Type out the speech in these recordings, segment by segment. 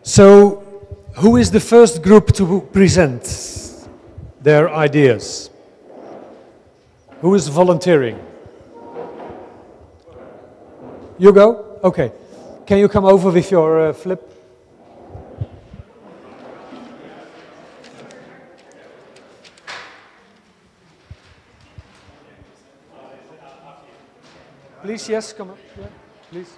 So, who is the first group to present their ideas? Who is volunteering? You go? Okay. Can you come over with your flip? Please, yes, come on. Yeah, please.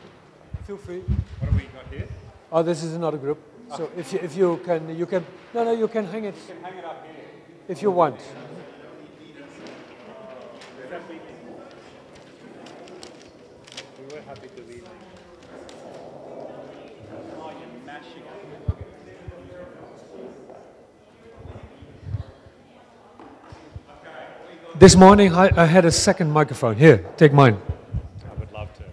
Feel free. What have we got here? Oh, this is another group. So if you can, you can hang it. You can hang it up here. If you want. We were happy to leave. Oh, you're mashing it. This morning I had a second microphone. Here, take mine. I would love to.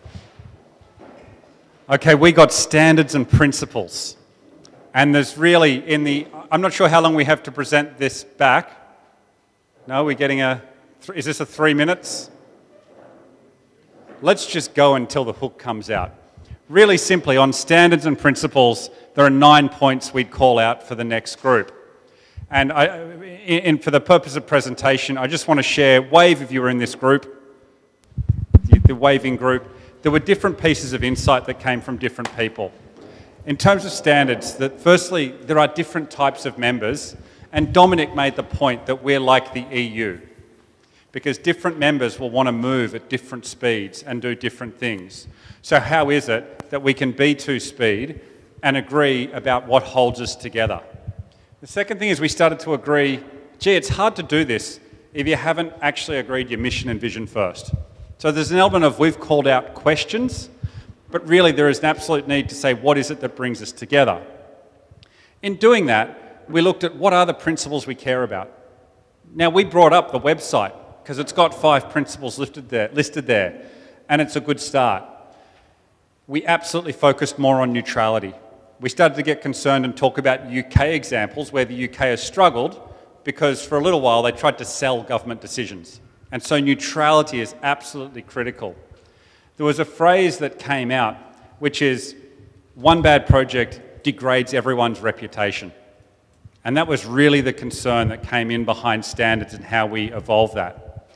Okay, we got standards and principles. And there's really I'm not sure how long we have to present this back. No, we're getting is this a 3 minutes? Let's just go until the hook comes out. Really simply, on standards and principles, there are 9 points we'd call out for the next group. And for the purpose of presentation, I just want to share, wave if you were in this group, the waving group. There were different pieces of insight that came from different people. In terms of standards, firstly, there are different types of members, and Dominic made the point that we're like the EU, because different members will want to move at different speeds and do different things. So how is it that we can be two-speed and agree about what holds us together? The second thing is we started to agree, gee, it's hard to do this if you haven't actually agreed your mission and vision first. So there's an element of we've called out questions, but really there is an absolute need to say what is it that brings us together. In doing that, we looked at what are the principles we care about. Now we brought up the website because it's got 5 principles listed there, and it's a good start. We absolutely focused more on neutrality. We started to get concerned and talk about UK examples where the UK has struggled because for a little while they tried to sell government decisions. And so neutrality is absolutely critical. There was a phrase that came out, which is, one bad project degrades everyone's reputation. And that was really the concern that came in behind standards and how we evolved that.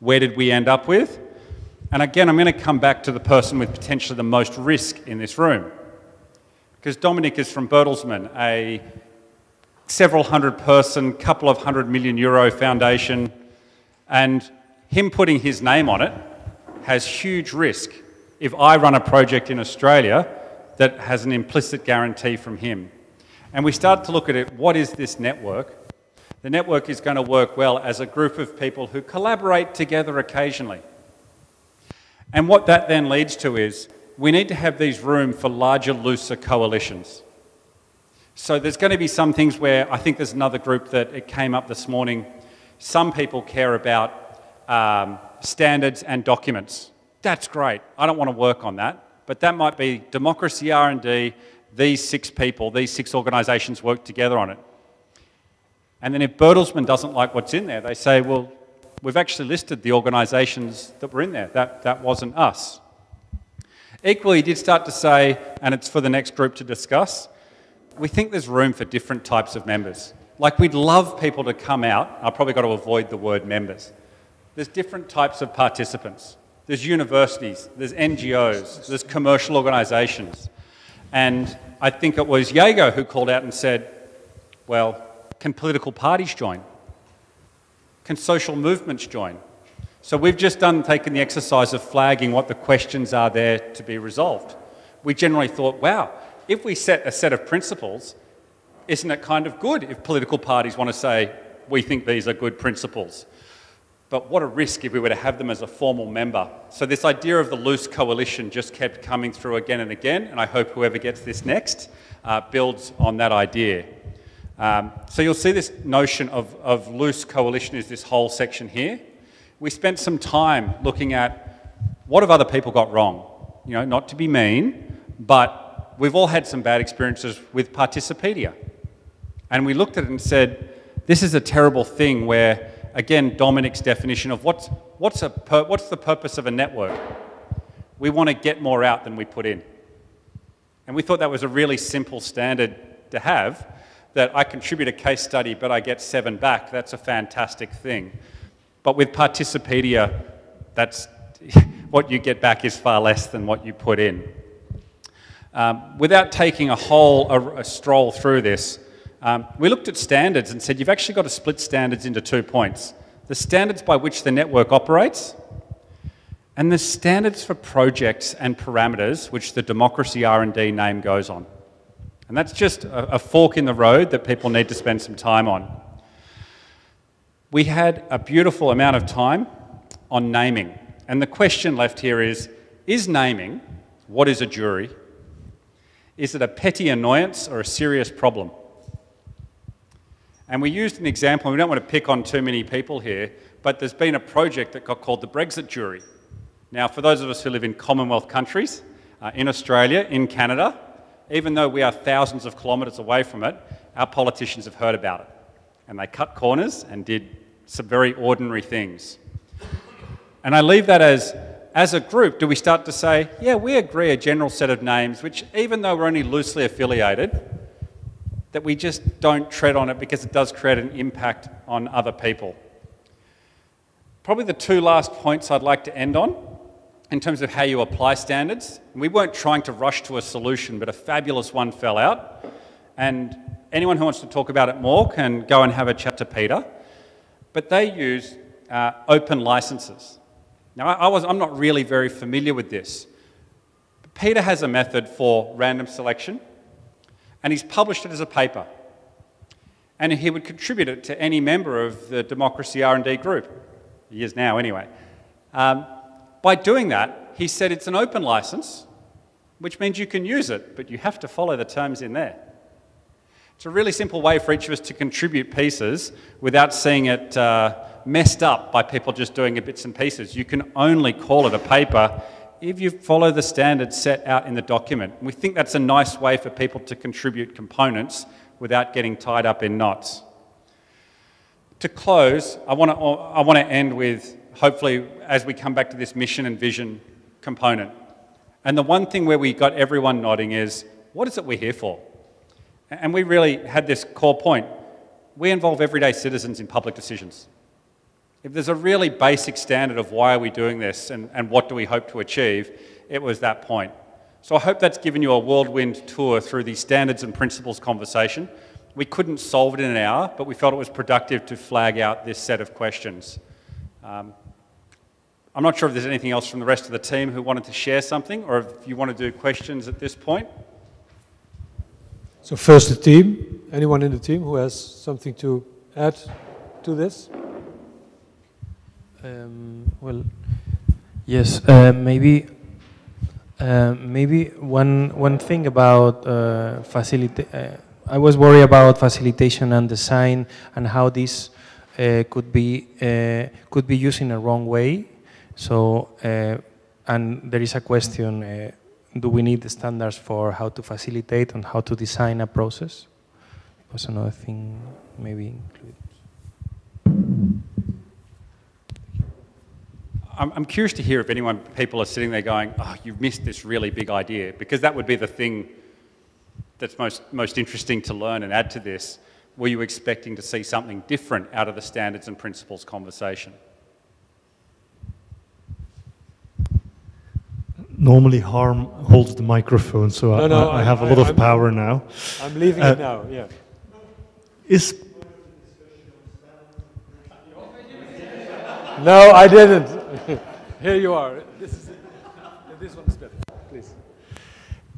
Where did we end up with? And again, I'm going to come back to the person with potentially the most risk in this room. Because Dominic is from Bertelsmann, a several hundred person, couple of €100 million foundation, and him putting his name on it has huge risk if I run a project in Australia that has an implicit guarantee from him. And we started to look at it, what is this network? The network is going to work well as a group of people who collaborate together occasionally. And what that then leads to is, we need to have these room for larger, looser coalitions. So there's going to be some things where I think there's another group that it came up this morning. Some people care about standards and documents. That's great. I don't want to work on that. But that might be Democracy R&D, these 6 people, these 6 organisations work together on it. And then if Bertelsmann doesn't like what's in there, they say, well, we've actually listed the organisations that were in there. That wasn't us. Equally, he did start to say, and it's for the next group to discuss, we think there's room for different types of members. Like we'd love people to come out, I've probably got to avoid the word members. There's different types of participants. There's universities, there's NGOs, there's commercial organisations. And I think it was Jago who called out and said, well, can political parties join? Can social movements join? So we've just taken the exercise of flagging what the questions are there to be resolved. We generally thought, wow, if we set a set of principles, isn't it kind of good if political parties want to say, we think these are good principles? But what a risk if we were to have them as a formal member. So this idea of the loose coalition just kept coming through again and again, and I hope whoever gets this next builds on that idea. So you'll see this notion of loose coalition is this whole section here. We spent some time looking at what have other people got wrong? You know, not to be mean, but we've all had some bad experiences with Participedia. And we looked at it and said, this is a terrible thing where, again, Dominic's definition of what's the purpose of a network? We want to get more out than we put in. And we thought that was a really simple standard to have, that I contribute a case study but I get 7 back. That's a fantastic thing. But with Participedia, that's what you get back is far less than what you put in. Without taking a stroll through this, we looked at standards and said you've actually got to split standards into 2 points. The standards by which the network operates, and the standards for projects and parameters which the Democracy R&D name goes on. And that's just a fork in the road that people need to spend some time on. We had a beautiful amount of time on naming. And the question left here is naming, what is a jury? Is it a petty annoyance or a serious problem? And we used an example, and we don't want to pick on too many people here, but there's been a project that got called the Brexit jury. Now, for those of us who live in Commonwealth countries, in Australia, in Canada, even though we are thousands of kilometres away from it, our politicians have heard about it. And they cut corners and did some very ordinary things. And I leave that as a group, do we start to say, yeah, we agree a general set of names, which even though we're only loosely affiliated, that we just don't tread on it because it does create an impact on other people. Probably the 2 last points I'd like to end on, in terms of how you apply standards. We weren't trying to rush to a solution, but a fabulous one fell out. And anyone who wants to talk about it more can go and have a chat to Peter. But they use open licenses. Now, I'm not really very familiar with this. But Peter has a method for random selection, and he's published it as a paper. And he would contribute it to any member of the Democracy R&D group. He is now, anyway. By doing that, he said it's an open license, which means you can use it, but you have to follow the terms in there. It's a really simple way for each of us to contribute pieces without seeing it messed up by people just doing it bits and pieces. You can only call it a paper if you follow the standards set out in the document. We think that's a nice way for people to contribute components without getting tied up in knots. To close, I want to end with, hopefully, as we come back to this mission and vision component. And the one thing where we got everyone nodding is, what is it we're here for? And we really had this core point. We involve everyday citizens in public decisions. If there's a really basic standard of why are we doing this and what do we hope to achieve, it was that point. So I hope that's given you a whirlwind tour through the standards and principles conversation. We couldn't solve it in an hour, but we felt it was productive to flag out this set of questions. I'm not sure if there's anything else from the rest of the team who wanted to share something, or if you want to do questions at this point. So first the team. Anyone in the team who has something to add to this? Well, yes. Maybe one thing about I was worried about facilitation and design and how this could be used in a wrong way. So, and there is a question: do we need the standards for how to facilitate and how to design a process? Was another thing maybe included. I'm curious to hear if people are sitting there going, oh, you've missed this really big idea, because that would be the thing that's most interesting to learn and add to this. Were you expecting to see something different out of the standards and principles conversation? Normally Harm holds the microphone, so I have a lot of power now. I'm leaving it now, yeah. No, I didn't. Here you are. This one is better, please.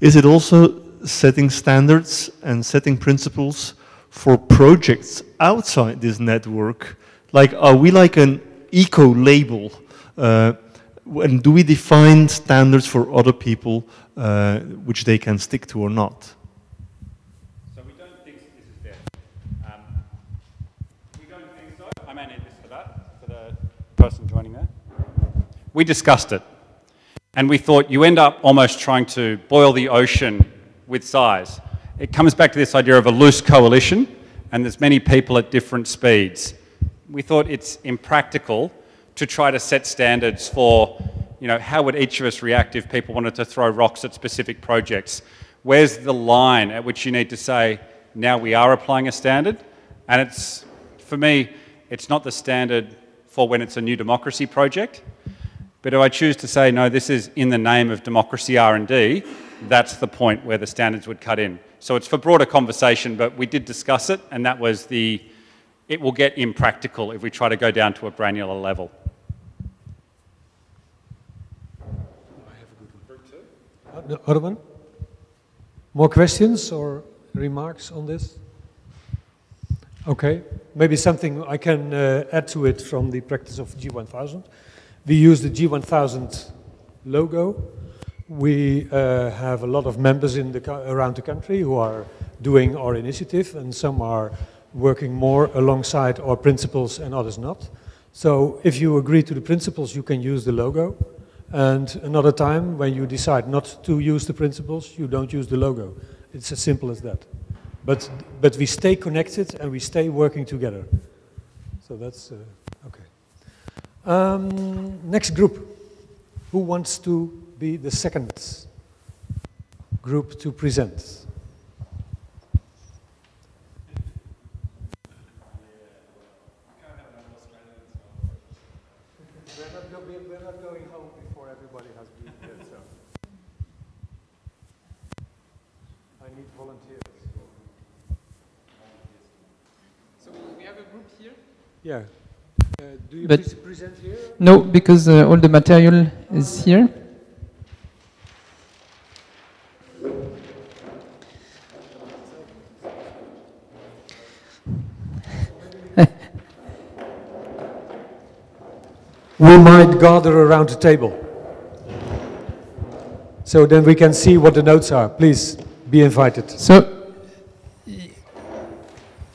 Is it also setting standards and setting principles for projects outside this network? Like, are we like an eco-label? And do we define standards for other people which they can stick to or not? So we don't think this is fair. We don't think so. I may need this for that, for the person joining there. We discussed it. And we thought you end up almost trying to boil the ocean with size. It comes back to this idea of a loose coalition, and there's many people at different speeds. We thought it's impractical to try to set standards for, how would each of us react if people wanted to throw rocks at specific projects. where's the line at which you need to say, now we are applying a standard? And it's, for me, it's not the standard for when it's a new democracy project. But if I choose to say, no, this is in the name of Democracy R&D, that's the point where the standards would cut in. So it's for broader conversation, but we did discuss it, and that was the, it will get impractical if we try to go down to a granular level. Other one? More questions or remarks on this? Okay, maybe something I can add to it from the practice of G1000. We use the G1000 logo. We have a lot of members in around the country who are doing our initiative, and some are working more alongside our principles and others not. So if you agree to the principles, you can use the logo. And another time, when you decide not to use the principles, you don't use the logo. It's as simple as that. But we stay connected and we stay working together. So that's okay. Next group. Who wants to be the second group to present? We're not going home before everybody has been here, so I need volunteers. So we have a group here? Yeah. Do you But present here? no, because all the material is here. We might gather around the table. So then we can see what the notes are. Please be invited. So,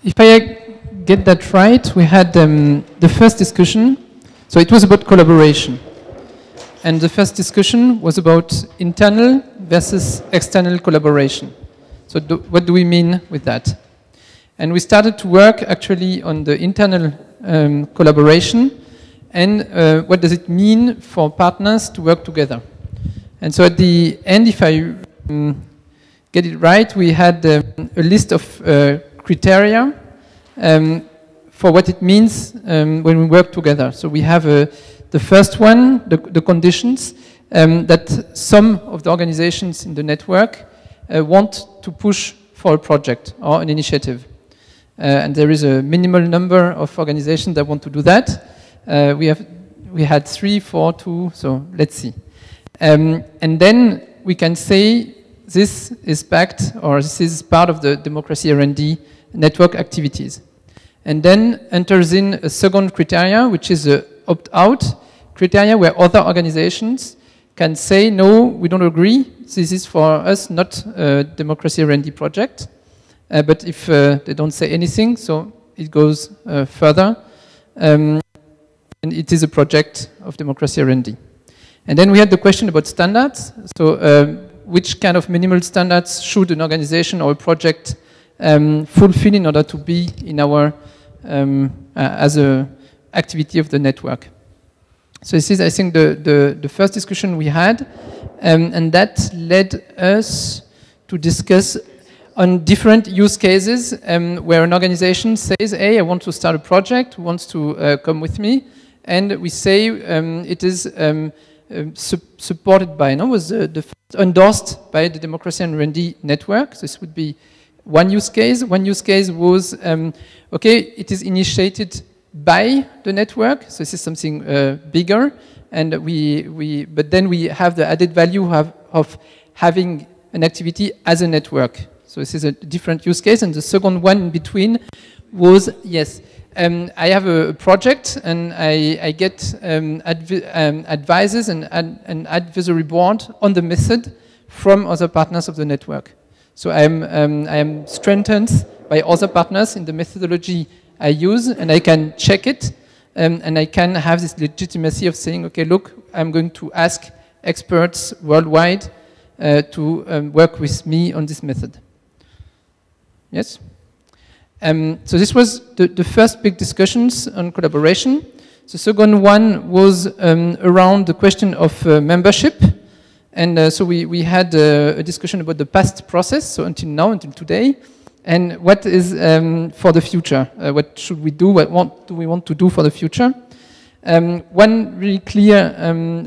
if I get that right, we had the first discussion. So it was about collaboration. And the first discussion was about internal versus external collaboration. So what do we mean with that? And we started to work actually on the internal collaboration. And what does it mean for partners to work together? And so at the end, if I get it right, we had a list of criteria for what it means when we work together. So we have the first one, the conditions, that some of the organizations in the network want to push for a project or an initiative. And there is a minimal number of organizations that want to do that. We had 3, 4, 2, so let's see. And then we can say this is backed, or this is part of the Democracy R&D network activities. And then enters in a second criteria, which is the opt-out criteria, where other organizations can say, no, we don't agree, this is for us not a Democracy R&D project. But if they don't say anything, so it goes further. And it is a project of Democracy R&D. And then we had the question about standards. So which kind of minimal standards should an organization or a project fulfill in order to be in our, as an activity of the network? So this is, I think, the first discussion we had. And that led us to discuss on different use cases where an organization says, hey, I want to start a project, who wants to come with me? And we say it is supported by, was endorsed by the Democracy R&D network. So this would be one use case. One use case was, okay, it is initiated by the network. So this is something bigger. And but then we have the added value of having an activity as a network. So this is a different use case. And the second one in between was, yes, I have a project and I get advisors and an advisory board on the method from other partners of the network. So I am strengthened by other partners in the methodology I use, and I can check it, and I can have this legitimacy of saying, okay, look, I'm going to ask experts worldwide to work with me on this method. Yes? So this was the first big discussions on collaboration. The second one was around the question of membership. And so we had a discussion about the past process, so until now, until today, and what is for the future. What should we do? What do we want to do for the future? One really clear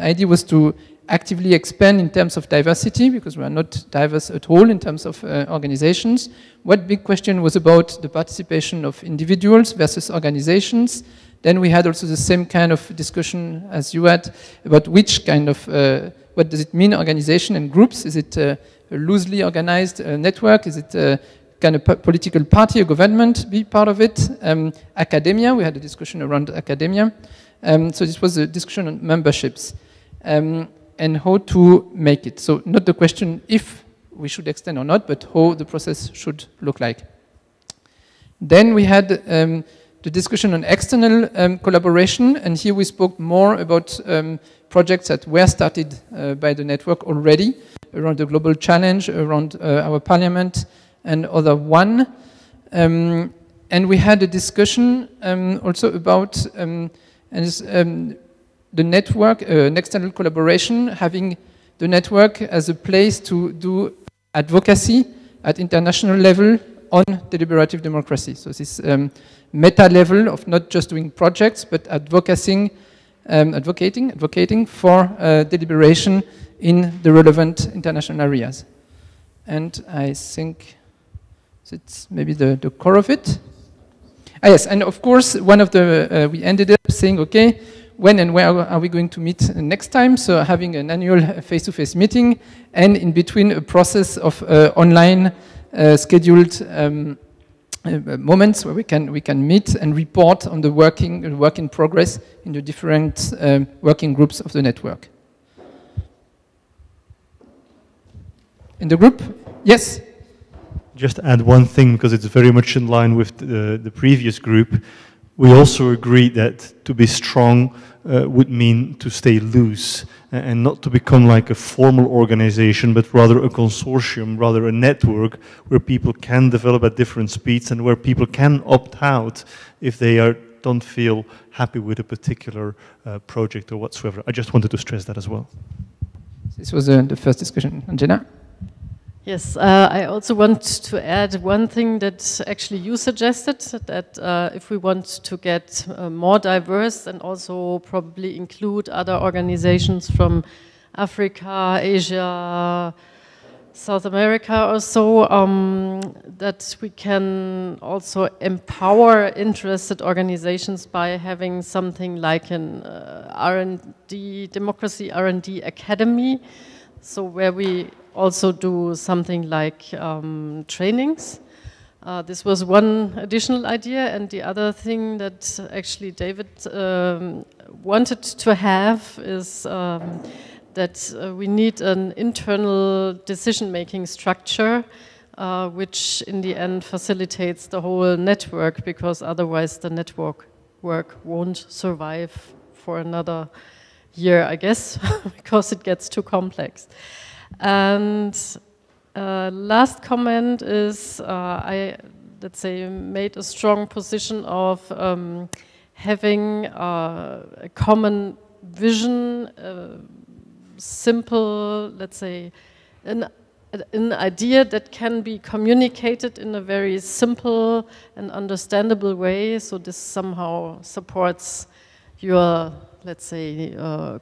idea was to actively expand in terms of diversity, because we are not diverse at all in terms of organizations. What big question was about the participation of individuals versus organizations. Then we had also the same kind of discussion as you had about which kind of, what does it mean, organization and groups? Is it a loosely organized network? Is it a kind of political party, a government be part of it? Academia, we had a discussion around academia. So this was a discussion on memberships. And how to make it. So not the question if we should extend or not, but how the process should look like. Then we had the discussion on external collaboration, and here we spoke more about projects that were started by the network already, around the global challenge, around our parliament, and other one. And we had a discussion also about the network, an external collaboration, having the network as a place to do advocacy at international level on deliberative democracy. So this meta level of not just doing projects, but advocating for deliberation in the relevant international areas. And I think it's maybe the core of it. Ah, yes, and of course, one of the, we ended up saying, okay, when and where are we going to meet next time? So having an annual face-to-face meeting, and in between a process of online scheduled moments where we can meet and report on the work in progress in the different working groups of the network. In the group, yes. Just add one thing, because it's very much in line with the previous group. We also agreed that to be strong would mean to stay loose and not to become like a formal organization, but rather a consortium, rather a network where people can develop at different speeds and where people can opt out if they don't feel happy with a particular project or whatsoever. I just wanted to stress that as well. This was the first discussion. Angela? Yes, I also want to add one thing that actually you suggested, that if we want to get more diverse and also probably include other organizations from Africa, Asia, South America or so, that we can also empower interested organizations by having something like an R&D, Democracy R&D Academy, so where we also do something like trainings. This was one additional idea, and the other thing that actually David wanted to have is that we need an internal decision-making structure which in the end facilitates the whole network, because otherwise the network work won't survive for another year, I guess, because it gets too complex. And last comment is I, let's say, made a strong position of having a common vision, simple, let's say, an idea that can be communicated in a very simple and understandable way. So this somehow supports your, let's say,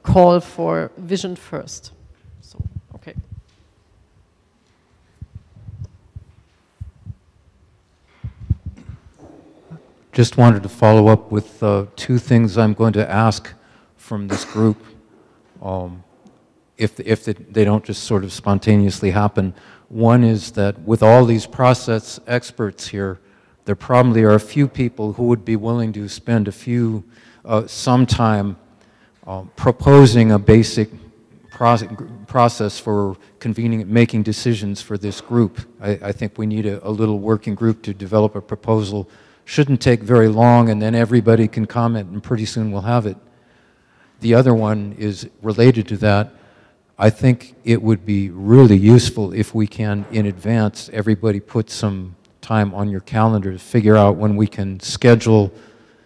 call for vision first. So, okay. Just wanted to follow up with two things I'm going to ask from this group. If they don't just sort of spontaneously happen. One is that with all these process experts here, there probably are a few people who would be willing to spend some time proposing a basic process for convening, making decisions for this group. I think we need a little working group to develop a proposal. Shouldn't take very long, and then everybody can comment, and pretty soon we'll have it. The other one is related to that. I think it would be really useful if we can, in advance, everybody put some time on your calendar to figure out when we can schedule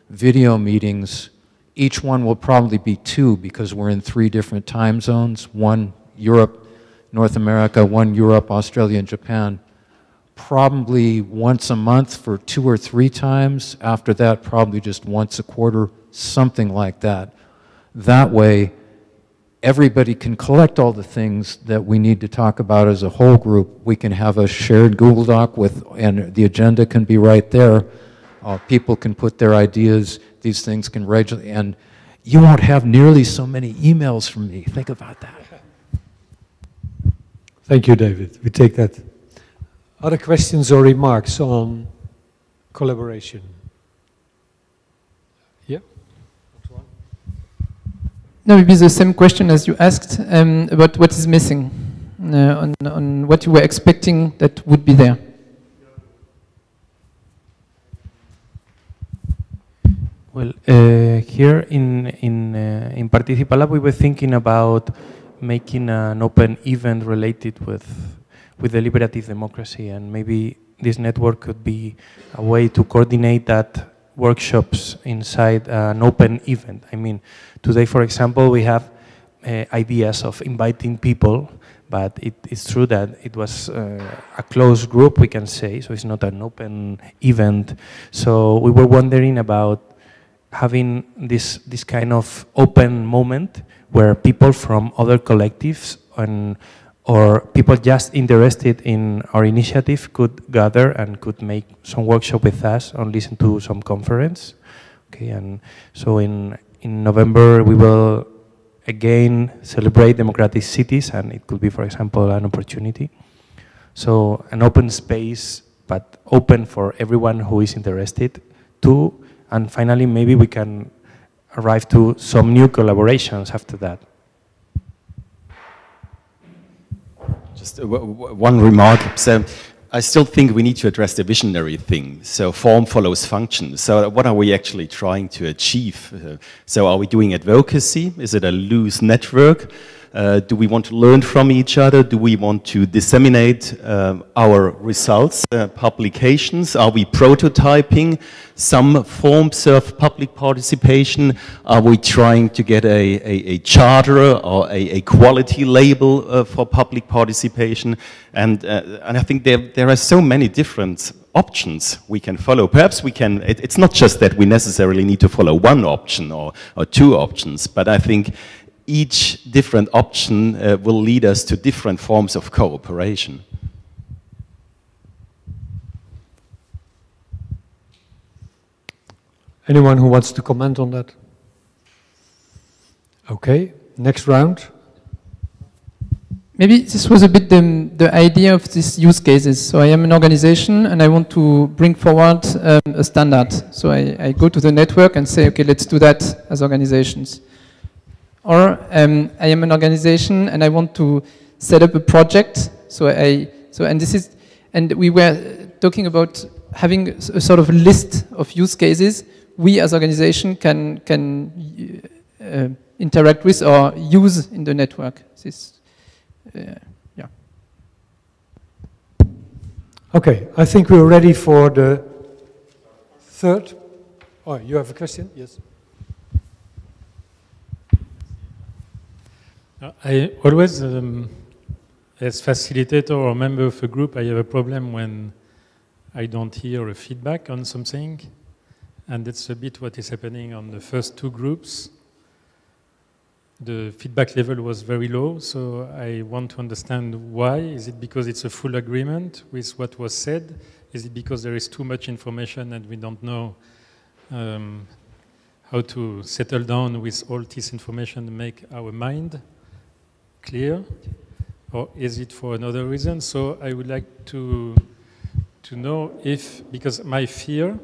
video meetings. Each one will probably be 2 because we're in 3 different time zones. One, Europe, North America, one Europe, Australia, and Japan. Probably once a month for 2 or 3 times. After that, probably just once a quarter, something like that. That way, everybody can collect all the things that we need to talk about as a whole group. We can have a shared Google Doc with, and the agenda can be right there. People can put their ideas, these things can regularly, and you won't have nearly so many emails from me. Think about that. Thank you, David. We take that. Other questions or remarks on collaboration? Yeah? No, maybe the same question as you asked about what is missing, on what you were expecting that would be there. Well, here in Participa Lab, we were thinking about making an open event related with deliberative democracy, and maybe this network could be a way to coordinate that workshops inside an open event. I mean, today, for example, we have ideas of inviting people, but it's true that it was a closed group, we can say, so it's not an open event. So we were wondering about having this kind of open moment where people from other collectives or people just interested in our initiative could gather and could make some workshop with us or listen to some conference. Okay, and so in November we will again celebrate democratic cities, and it could be, for example, an opportunity. So an open space, but open for everyone who is interested to, and finally maybe we can arrive to some new collaborations after that. Just one remark. So I still think we need to address the visionary thing. So form follows function. So what are we actually trying to achieve? So are we doing advocacy? Is it a loose network? Do we want to learn from each other? Do we want to disseminate our results, publications? Are we prototyping some forms of public participation? Are we trying to get a charter or a quality label for public participation? And I think there are so many different options we can follow. Perhaps we can, it's not just that we necessarily need to follow one option or 2 options, but I think each different option will lead us to different forms of cooperation. Anyone who wants to comment on that? Okay, next round. Maybe this was a bit the idea of these use cases. So I am an organization and I want to bring forward a standard. So I go to the network and say, okay, let's do that as organizations. Or I am an organization and I want to set up a project. And we were talking about having a sort of list of use cases we as organization can interact with or use in the network. Yeah. Okay, I think we're ready for the third. Oh, you have a question? Yes. I always, as facilitator or member of a group, I have a problem when I don't hear a feedback on something, and that's a bit what is happening on the first 2 groups. The feedback level was very low, so I want to understand why. Is it because it's a full agreement with what was said? Is it because there is too much information and we don't know how to settle down with all this information and make our mind clear? Or is it for another reason? So I would like to know if, because my fear,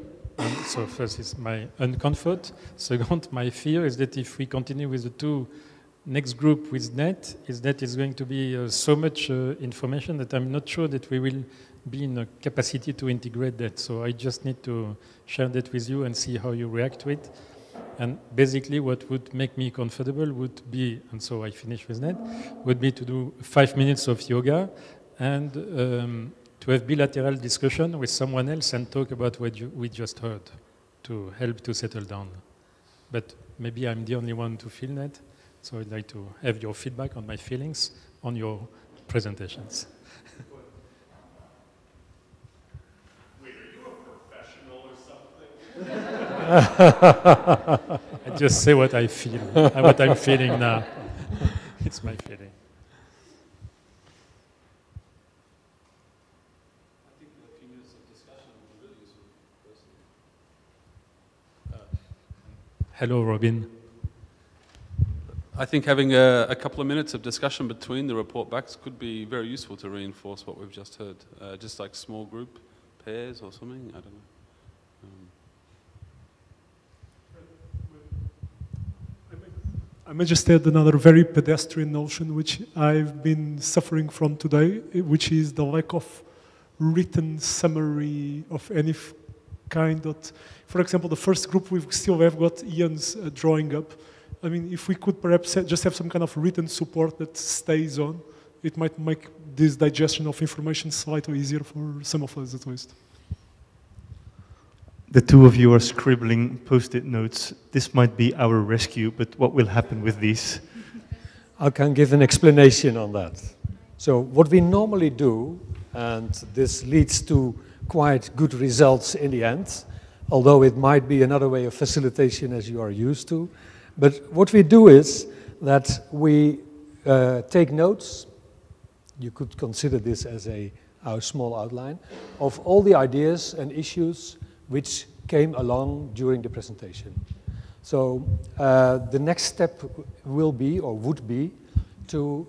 so first is my uncomfort, second, my fear is that if we continue with the 2 next group with net, is that it's going to be so much information that I'm not sure that we will be in a capacity to integrate that. So I just need to share that with you and see how you react to it. And basically what would make me comfortable would be, and so I finish with that, would be to do 5 minutes of yoga and to have bilateral discussion with someone else and talk about what we just heard to help to settle down. But maybe I'm the only one to feel that, so I'd like to have your feedback on my feelings, on your presentations. Wait, are you a professional or something? I just say what I feel, what I'm feeling now. It's my feeling. Hello, Robin. I think having a couple of minutes of discussion between the report backs could be very useful to reinforce what we've just heard. Just like small group pairs or something, I don't know. I may just add another very pedestrian notion which I've been suffering from today, which is the lack of written summary of any kind. That, for example, the first group we still have got Ian's drawing up. I mean, if we could perhaps just have some kind of written support that stays on, it might make this digestion of information slightly easier for some of us at least. The two of you are scribbling post-it notes. This might be our rescue, but what will happen with these? I can give an explanation on that. So what we normally do, and this leads to quite good results in the end, although it might be another way of facilitation as you are used to. But what we do is that we take notes. You could consider this as our small outline of all the ideas and issues which came along during the presentation. So the next step will be, or would be, to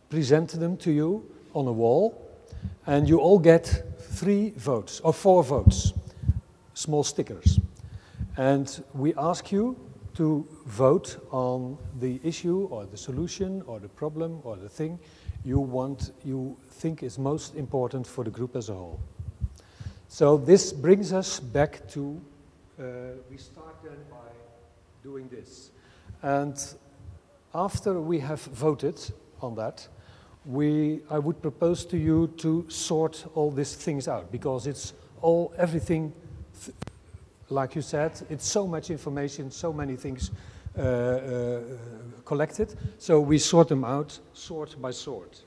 present them to you on a wall, and you all get 3 votes, or 4 votes, small stickers. And we ask you to vote on the issue, or the solution, or the problem, or the thing you think is most important for the group as a whole. So this brings us back to, we start then by doing this. And after we have voted on that, I would propose to you to sort all these things out, because it's everything, like you said, it's so much information, so many things collected. So we sort them out, sort by sort.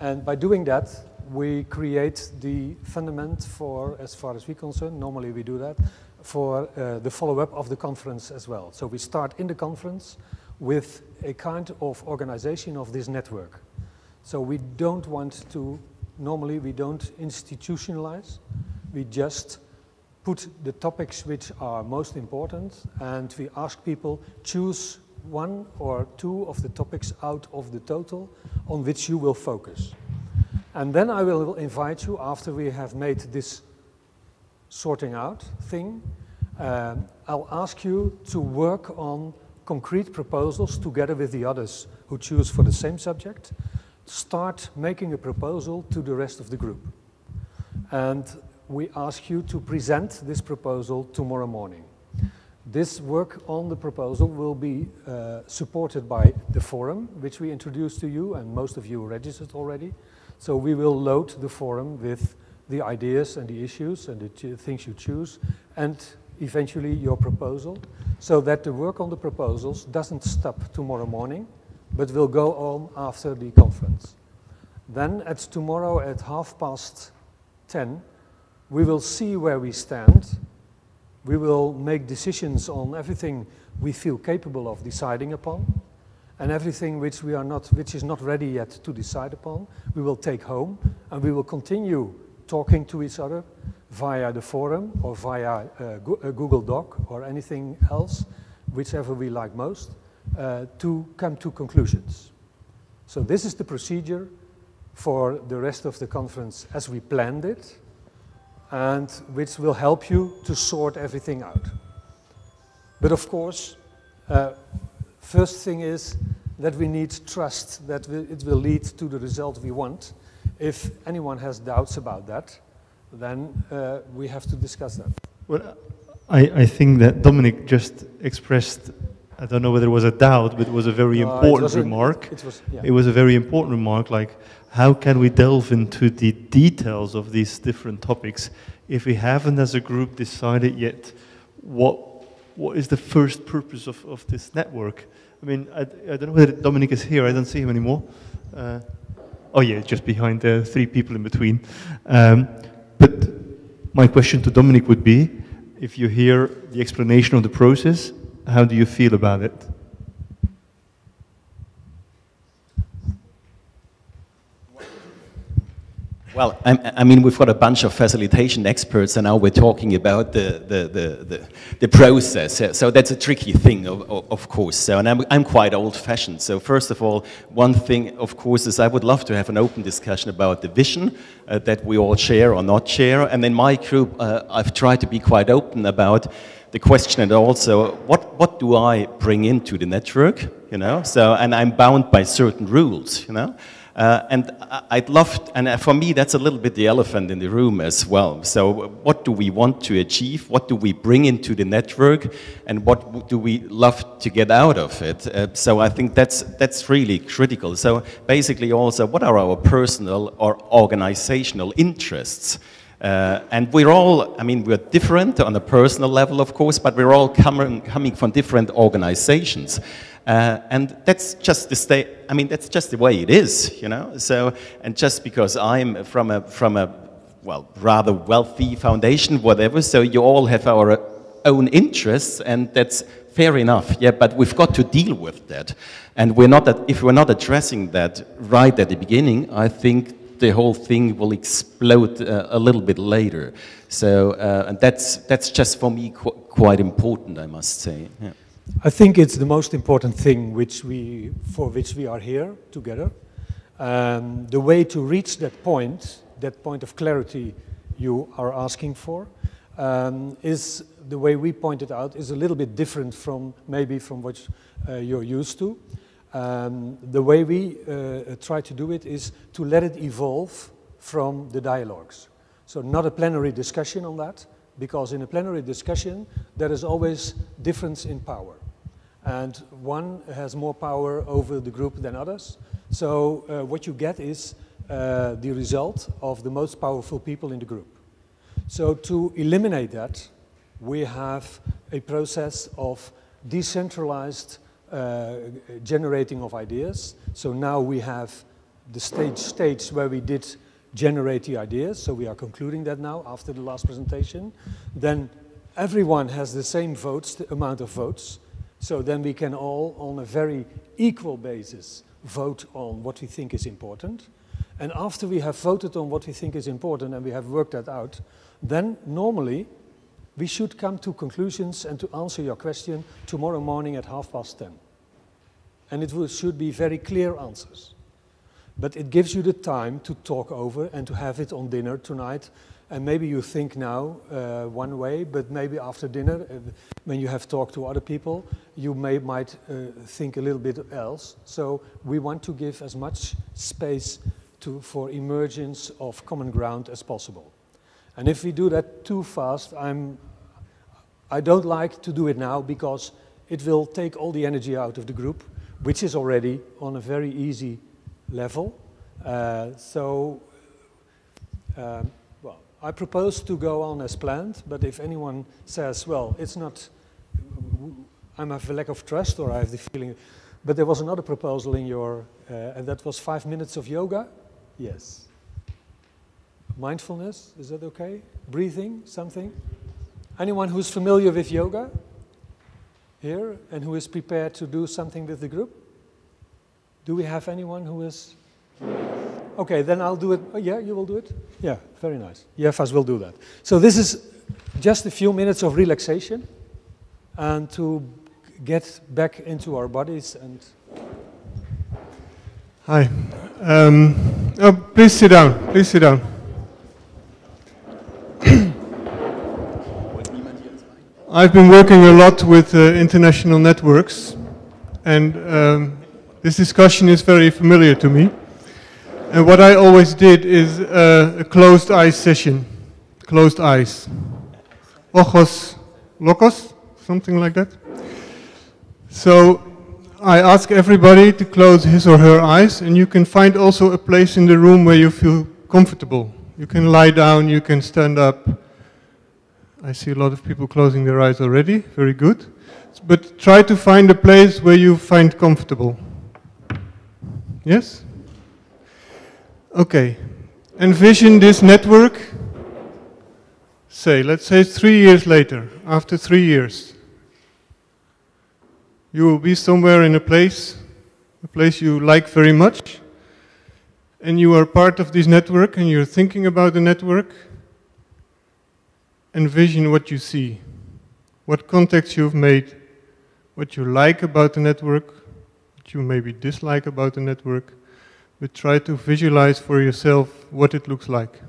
And by doing that, we create the fundament for, as far as we're concerned, normally we do that, for the follow-up of the conference as well. So we start in the conference with a kind of organization of this network. So we don't want to, normally we don't institutionalize, we just put the topics which are most important, and we ask people choose 1 or 2 of the topics out of the total on which you will focus. And then I will invite you, after we have made this sorting out thing, I'll ask you to work on concrete proposals together with the others who choose for the same subject. Start making a proposal to the rest of the group. And we ask you to present this proposal tomorrow morning. This work on the proposal will be supported by the forum, which we introduced to you, and most of you registered already. So we will load the forum with the ideas and the issues and the things you choose, and eventually your proposal, so that the work on the proposals doesn't stop tomorrow morning, but will go on after the conference. Then tomorrow at 10:30, we will see where we stand. We will make decisions on everything we feel capable of deciding upon, and everything which is not ready yet to decide upon, we will take home, and we will continue talking to each other via the forum or via a Google Doc or anything else, whichever we like most, to come to conclusions. So this is the procedure for the rest of the conference as we planned it, and which will help you to sort everything out. But of course, first thing is that we need trust that it will lead to the result we want. If anyone has doubts about that, then we have to discuss that. Well, I think that Dominic just expressed, I don't know whether it was a doubt, but it was a very important remark. It was a very important remark, like, how can we delve into the details of these different topics if we haven't as a group decided yet what is the first purpose of this network? I mean, I don't know whether Dominic is here, I don't see him anymore. Oh yeah, just behind the three people in between. But my question to Dominic would be, if you hear the explanation of the process, how do you feel about it? Well, I mean, we've got a bunch of facilitation experts, and now we're talking about the process. So that's a tricky thing, of course. So, and I'm quite old-fashioned. So first of all, one thing, of course, is I would love to have an open discussion about the vision that we all share or not share. And in my group, I've tried to be quite open about the question, and also what do I bring into the network, you know? So, and I'm bound by certain rules, you know? And I'd love, and for me, that's a little bit the elephant in the room as well. So what do we want to achieve? What do we bring into the network? And what do we love to get out of it? So I think that's really critical. So basically also, what are our personal or organizational interests? And we're all, I mean, we're different on a personal level, of course, but we're all coming from different organizations. And that's just the state, I mean, that's just the way it is, you know? So, and just because I'm from a well, rather wealthy foundation, whatever, so you all have our own interests, and that's fair enough, yeah, but we've got to deal with that. And if we're not addressing that right at the beginning, I think the whole thing will explode a little bit later. So, and that's just for me quite important, I must say. Yeah. I think it's the most important thing for which we are here together. The way to reach that point of clarity you are asking for, is the way we pointed out is a little bit different from what you're used to. The way we try to do it is to let it evolve from the dialogues. So not a plenary discussion on that, because in a plenary discussion there is always difference in power. And one has more power over the group than others. So what you get is the result of the most powerful people in the group. So to eliminate that, we have a process of decentralized generating of ideas. So now we have the stage where we did generate the ideas. So we are concluding that now after the last presentation. Then everyone has the same votes, the amount of votes. So then we can all, on a very equal basis, vote on what we think is important. And after we have voted on what we think is important and we have worked that out, then normally we should come to conclusions and to answer your question tomorrow morning at 10:30. And it should be very clear answers. But it gives you the time to talk over and to have it on dinner tonight. And maybe you think now one way, but maybe after dinner, when you have talked to other people, you might think a little bit else. So we want to give as much space for emergence of common ground as possible. And if we do that too fast, I don't like to do it now, because it will take all the energy out of the group, which is already on a very easy level. Well, I propose to go on as planned, but if anyone says, well, it's not, I have a lack of trust, or I have the feeling, but there was another proposal in your, and that was 5 minutes of yoga? Yes. Mindfulness, is that okay? Breathing, something? Anyone who's familiar with yoga here and who is prepared to do something with the group? Do we have anyone who is? Okay, then I'll do it. Oh, yeah, you will do it? Yeah, very nice. Jeffas will do that. So this is just a few minutes of relaxation and to get back into our bodies. And Hi. Oh, please sit down. Please sit down. I've been working a lot with international networks, and this discussion is very familiar to me. And what I always did is a closed eyes session. Closed eyes. Ojos locos, something like that. So I ask everybody to close his or her eyes, and you can find also a place in the room where you feel comfortable. You can lie down, you can stand up. I see a lot of people closing their eyes already, very good. But try to find a place where you find comfortable. Yes? Okay. Envision this network. Let's say 3 years later, after 3 years. You will be somewhere in a place you like very much, and you are part of this network and you're thinking about the network. Envision what you see, what contacts you've made, what you like about the network, what you maybe dislike about the network, but try to visualize for yourself what it looks like.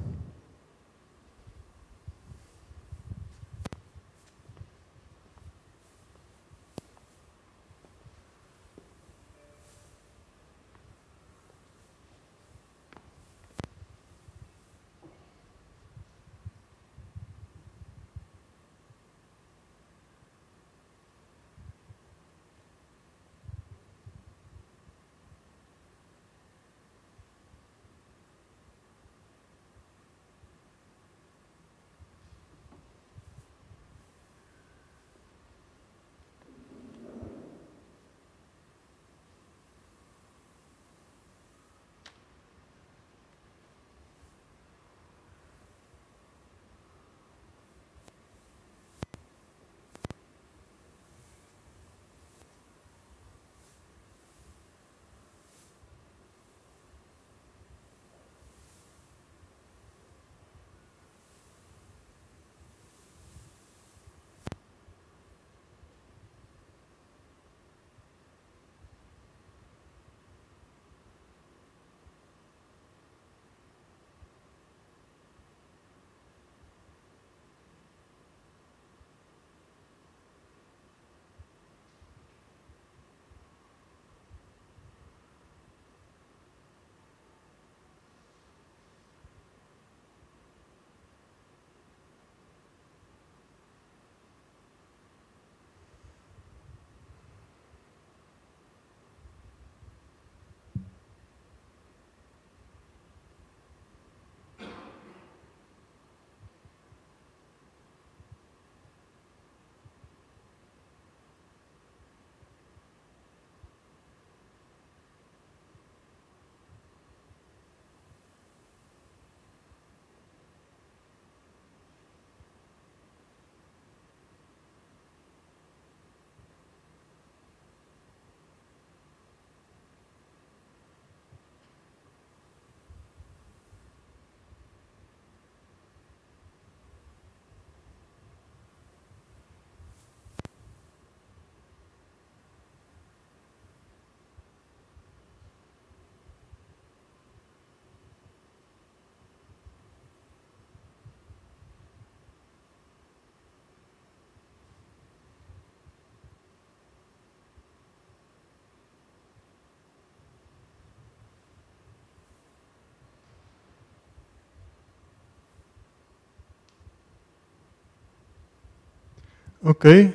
Okay,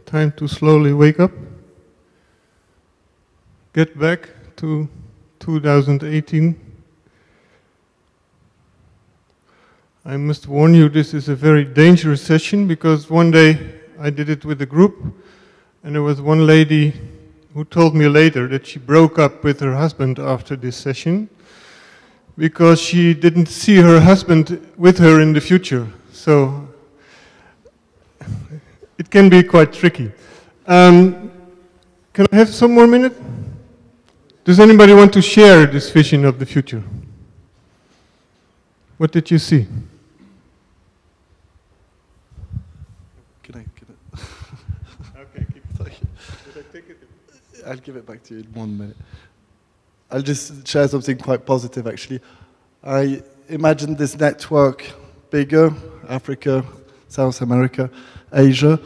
time to slowly wake up. Get back to 2018. I must warn you, this is a very dangerous session, because one day I did it with a group, and there was one lady who told me later that she broke up with her husband after this session because she didn't see her husband with her in the future. So it can be quite tricky. Can I have some more minute? Does anybody want to share this vision of the future? What did you see? Can I give it? Okay, keep it. Did I take it? I'll give it back to you in 1 minute. I'll just share something quite positive, actually. I imagine this network bigger, Africa, South America, Asia,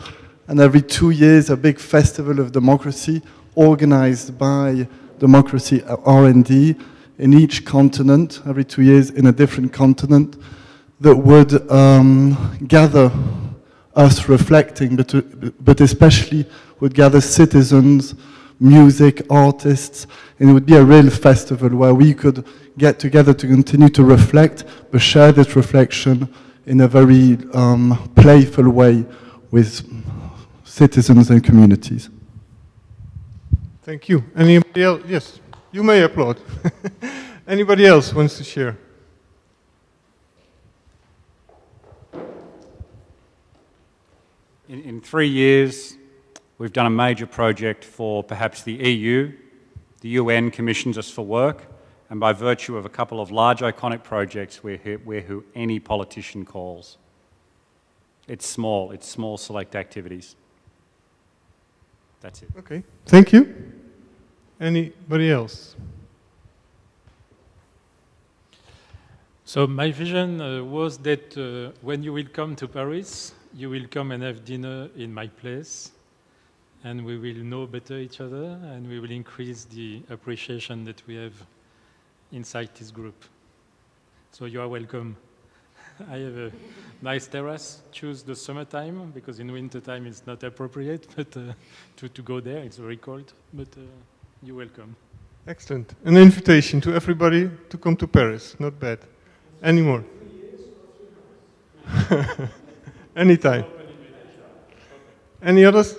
and every 2 years a big festival of democracy organized by Democracy R&D in each continent, every 2 years in a different continent, that would gather us reflecting, but especially would gather citizens, music, artists, and it would be a real festival where we could get together to continue to reflect, but share this reflection in a very playful way with citizens and communities. Thank you. Anybody else? Yes, you may applaud. Anybody else wants to share? In 3 years, we've done a major project for perhaps the EU. The UN commissions us for work, and by virtue of a couple of large iconic projects, we're who any politician calls. It's small select activities. That's it. Okay, thank you. Anybody else? So my vision was that when you will come to Paris, you will come and have dinner in my place, and we will know better each other, and we will increase the appreciation that we have inside this group. So you are welcome. I have a nice terrace. Choose the summertime, because in wintertime it's not appropriate, but to go there, it's very cold, but you're welcome. Excellent. An invitation to everybody to come to Paris. Not bad. Any more? Anytime. Any others?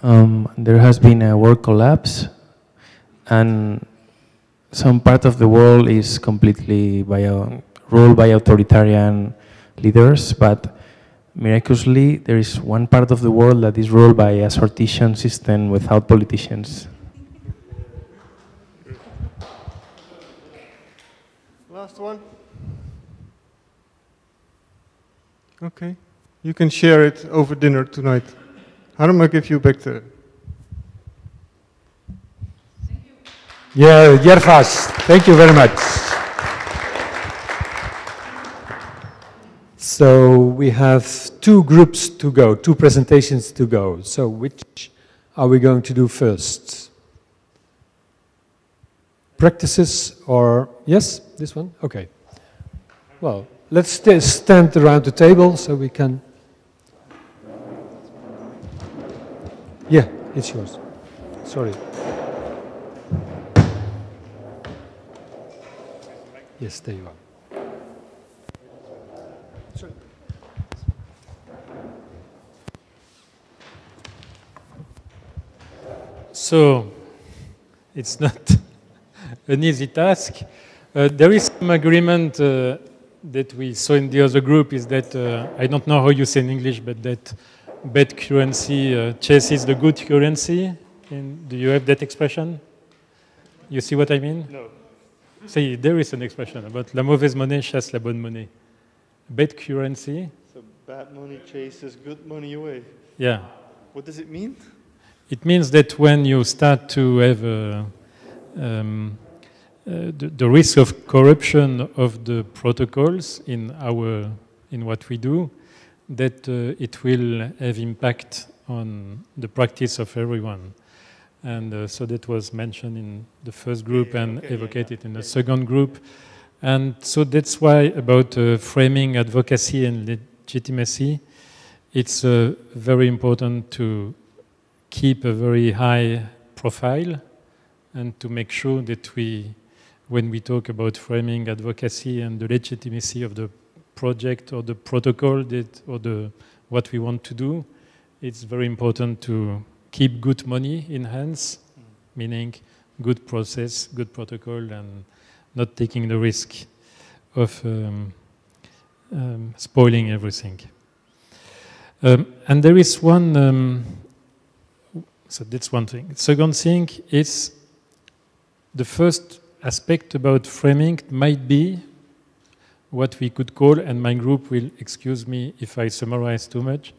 There has been a work collapse, and some part of the world is completely ruled by authoritarian leaders, but miraculously there is one part of the world that is ruled by a sortition system without politicians. Last one. Okay. You can share it over dinner tonight. Harm, I'll give you back to... Yeah, Jervas, thank you very much. So we have 2 groups to go, 2 presentations to go. So which are we going to do first? Practices or, yes, this one? Okay. Well, let's stand around the table so we can... Yeah, it's yours. Sorry. Yes, there you are. Sorry. So, it's not an easy task. There is some agreement that we saw in the other group is that, I don't know how you say in English, but that bad currency chases the good currency. Do you have that expression? You see what I mean? No. See, there is an expression about la mauvaise monnaie chasse la bonne monnaie. Bad currency. So bad money chases good money away. Yeah. What does it mean? It means that when you start to have the risk of corruption of the protocols in what we do, that it will have impact on the practice of everyone. And so that was mentioned in the first group and evocated in the second group. And so that's why about framing advocacy and legitimacy, it's very important to keep a very high profile and to make sure that when we talk about framing advocacy and the legitimacy of the project or the protocol what we want to do, it's very important to keep good money in hands, meaning good process, good protocol, and not taking the risk of spoiling everything. And there is one, so that's one thing. Second thing is the first aspect about framing might be what we could call, and my group will excuse me if I summarize too much,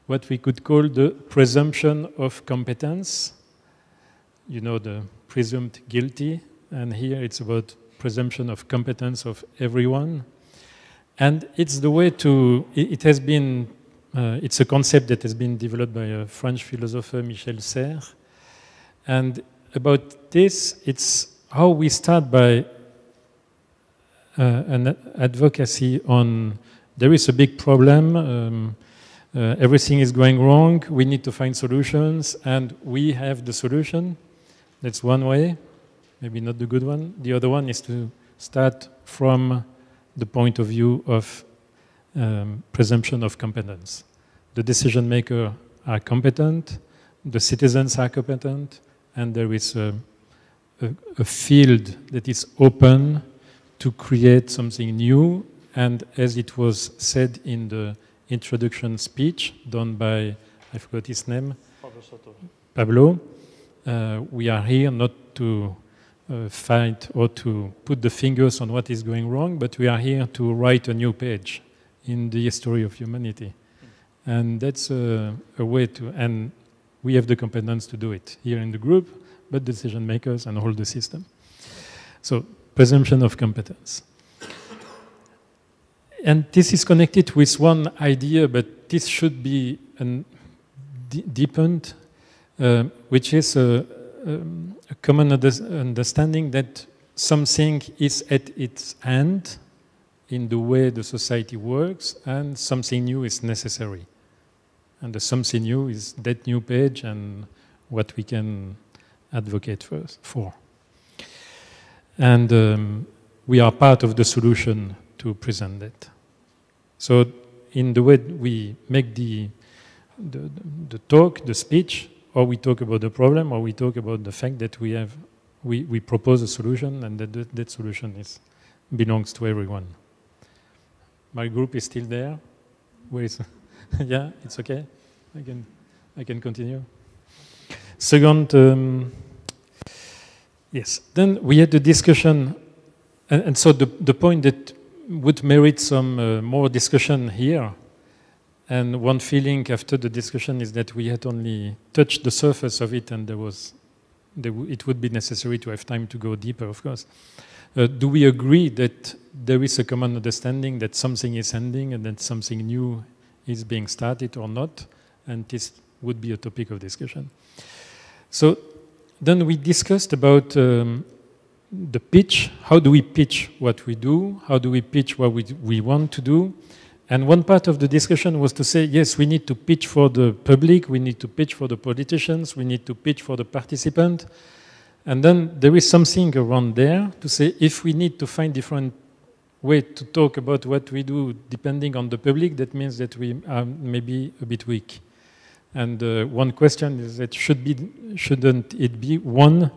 what we could call the presumption of competence. You know, the presumed guilty, and here it's about presumption of competence of everyone. And it's the way to, it has been, it's a concept that has been developed by a French philosopher, Michel Serres. And about this, it's how we start by an advocacy on, there is a big problem, everything is going wrong, we need to find solutions, and we have the solution. That's one way, maybe not the good one. The other one is to start from the point of view of presumption of competence. The decision makers are competent, the citizens are competent, and there is a a field that is open to create something new. And as it was said in the introduction speech done by, I forgot his name, Pablo, we are here not to fight or to put the fingers on what is going wrong, but we are here to write a new page in the history of humanity. And that's a way to, and we have the competence to do it here in the group, but decision makers and all the system. So, presumption of competence. And this is connected with one idea, but this should be deepened, which is a common understanding that something is at its end in the way the society works, and something new is necessary. And the something new is that new page and what we can advocate for. And we are part of the solution to present that. So in the way we make the talk, the speech, or we talk about the problem, or we talk about the fact that we propose a solution, and that solution belongs to everyone. My group is still there. Where is? Yeah, it's okay. I can continue. Second, yes. Then we had the discussion, and so the point that would merit some more discussion here. And one feeling after the discussion is that we had only touched the surface of it, and it would be necessary to have time to go deeper, of course. Do we agree that there is a common understanding that something is ending and that something new is being started or not? And this would be a topic of discussion. So then we discussed about the pitch. How do we pitch what we do? How do we pitch what we want to do? And one part of the discussion was to say, yes, we need to pitch for the public, we need to pitch for the politicians, we need to pitch for the participant. And then there is something around there to say, if we need to find different way to talk about what we do depending on the public, that means that we are maybe a bit weak. And one question is that shouldn't it be one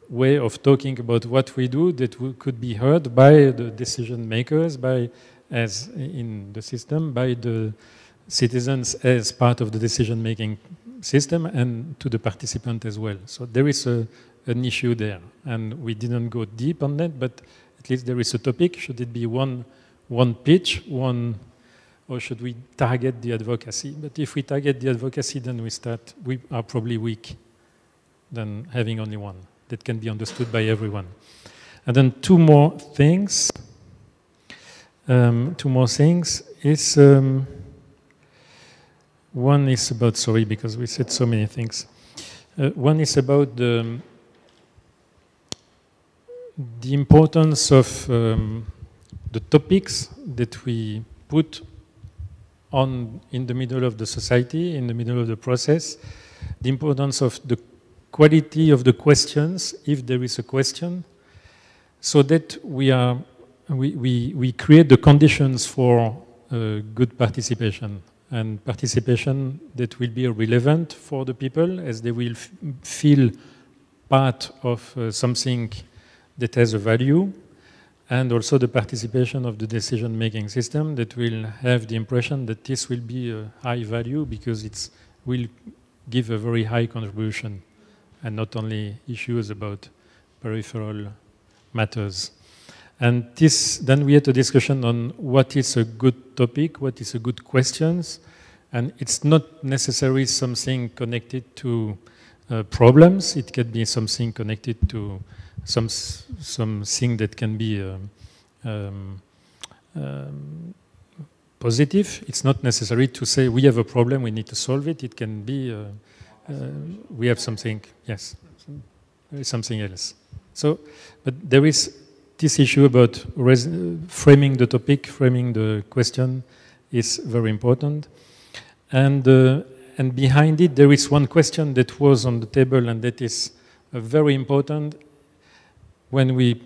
way of talking about what we do that could be heard by the decision makers, as in the system, by the citizens as part of the decision-making system, and to the participant as well. So there is an issue there, and we didn't go deep on that, but at least there is a topic. Should it be one pitch, or should we target the advocacy? But if we target the advocacy, then we are probably weak than having only one that can be understood by everyone. And then two more things is, one is about, sorry, because we said so many things. One is about the importance of the topics that we put on in the middle of the society, in the middle of the process, the importance of the quality of the questions, if there is a question, so that we create the conditions for good participation, and participation that will be relevant for the people, as they will feel part of something that has a value, and also the participation of the decision-making system that will have the impression that this will be a high value because it will give a very high contribution, and not only issues about peripheral matters. And then we had a discussion on what is a good topic, what is a good questions, and it's not necessarily something connected to problems. It can be something connected to something that can be positive. It's not necessary to say we have a problem, we need to solve it. It can be we have something. Yes, there is something else. So, but there is this issue about framing the topic, framing the question is very important. And behind it, there is one question that was on the table, and that is very important. When we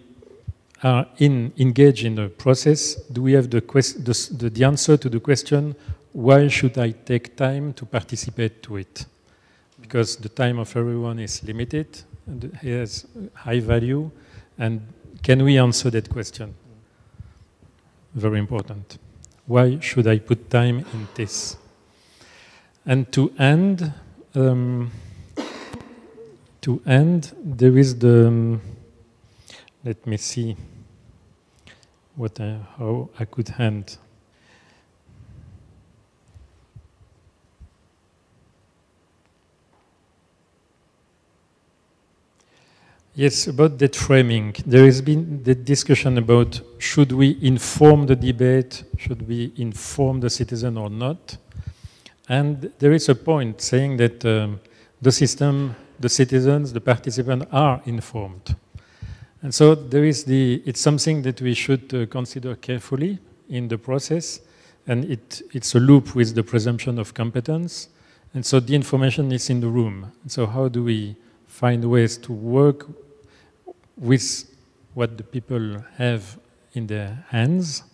are engaged in a process, do we have the answer to the question, why should I take time to participate to it? Because the time of everyone is limited, and has high value? And can we answer that question? Very important. Why should I put time in this? And to end, there is the, let me see how I could end. Yes, about that framing. There has been the discussion about should we inform the debate, should we inform the citizen or not? And there is a point saying that the system, the citizens, the participants are informed. And so it's something that we should consider carefully in the process, and it's a loop with the presumption of competence. And so the information is in the room. And so how do we find ways to work with what the people have in their hands,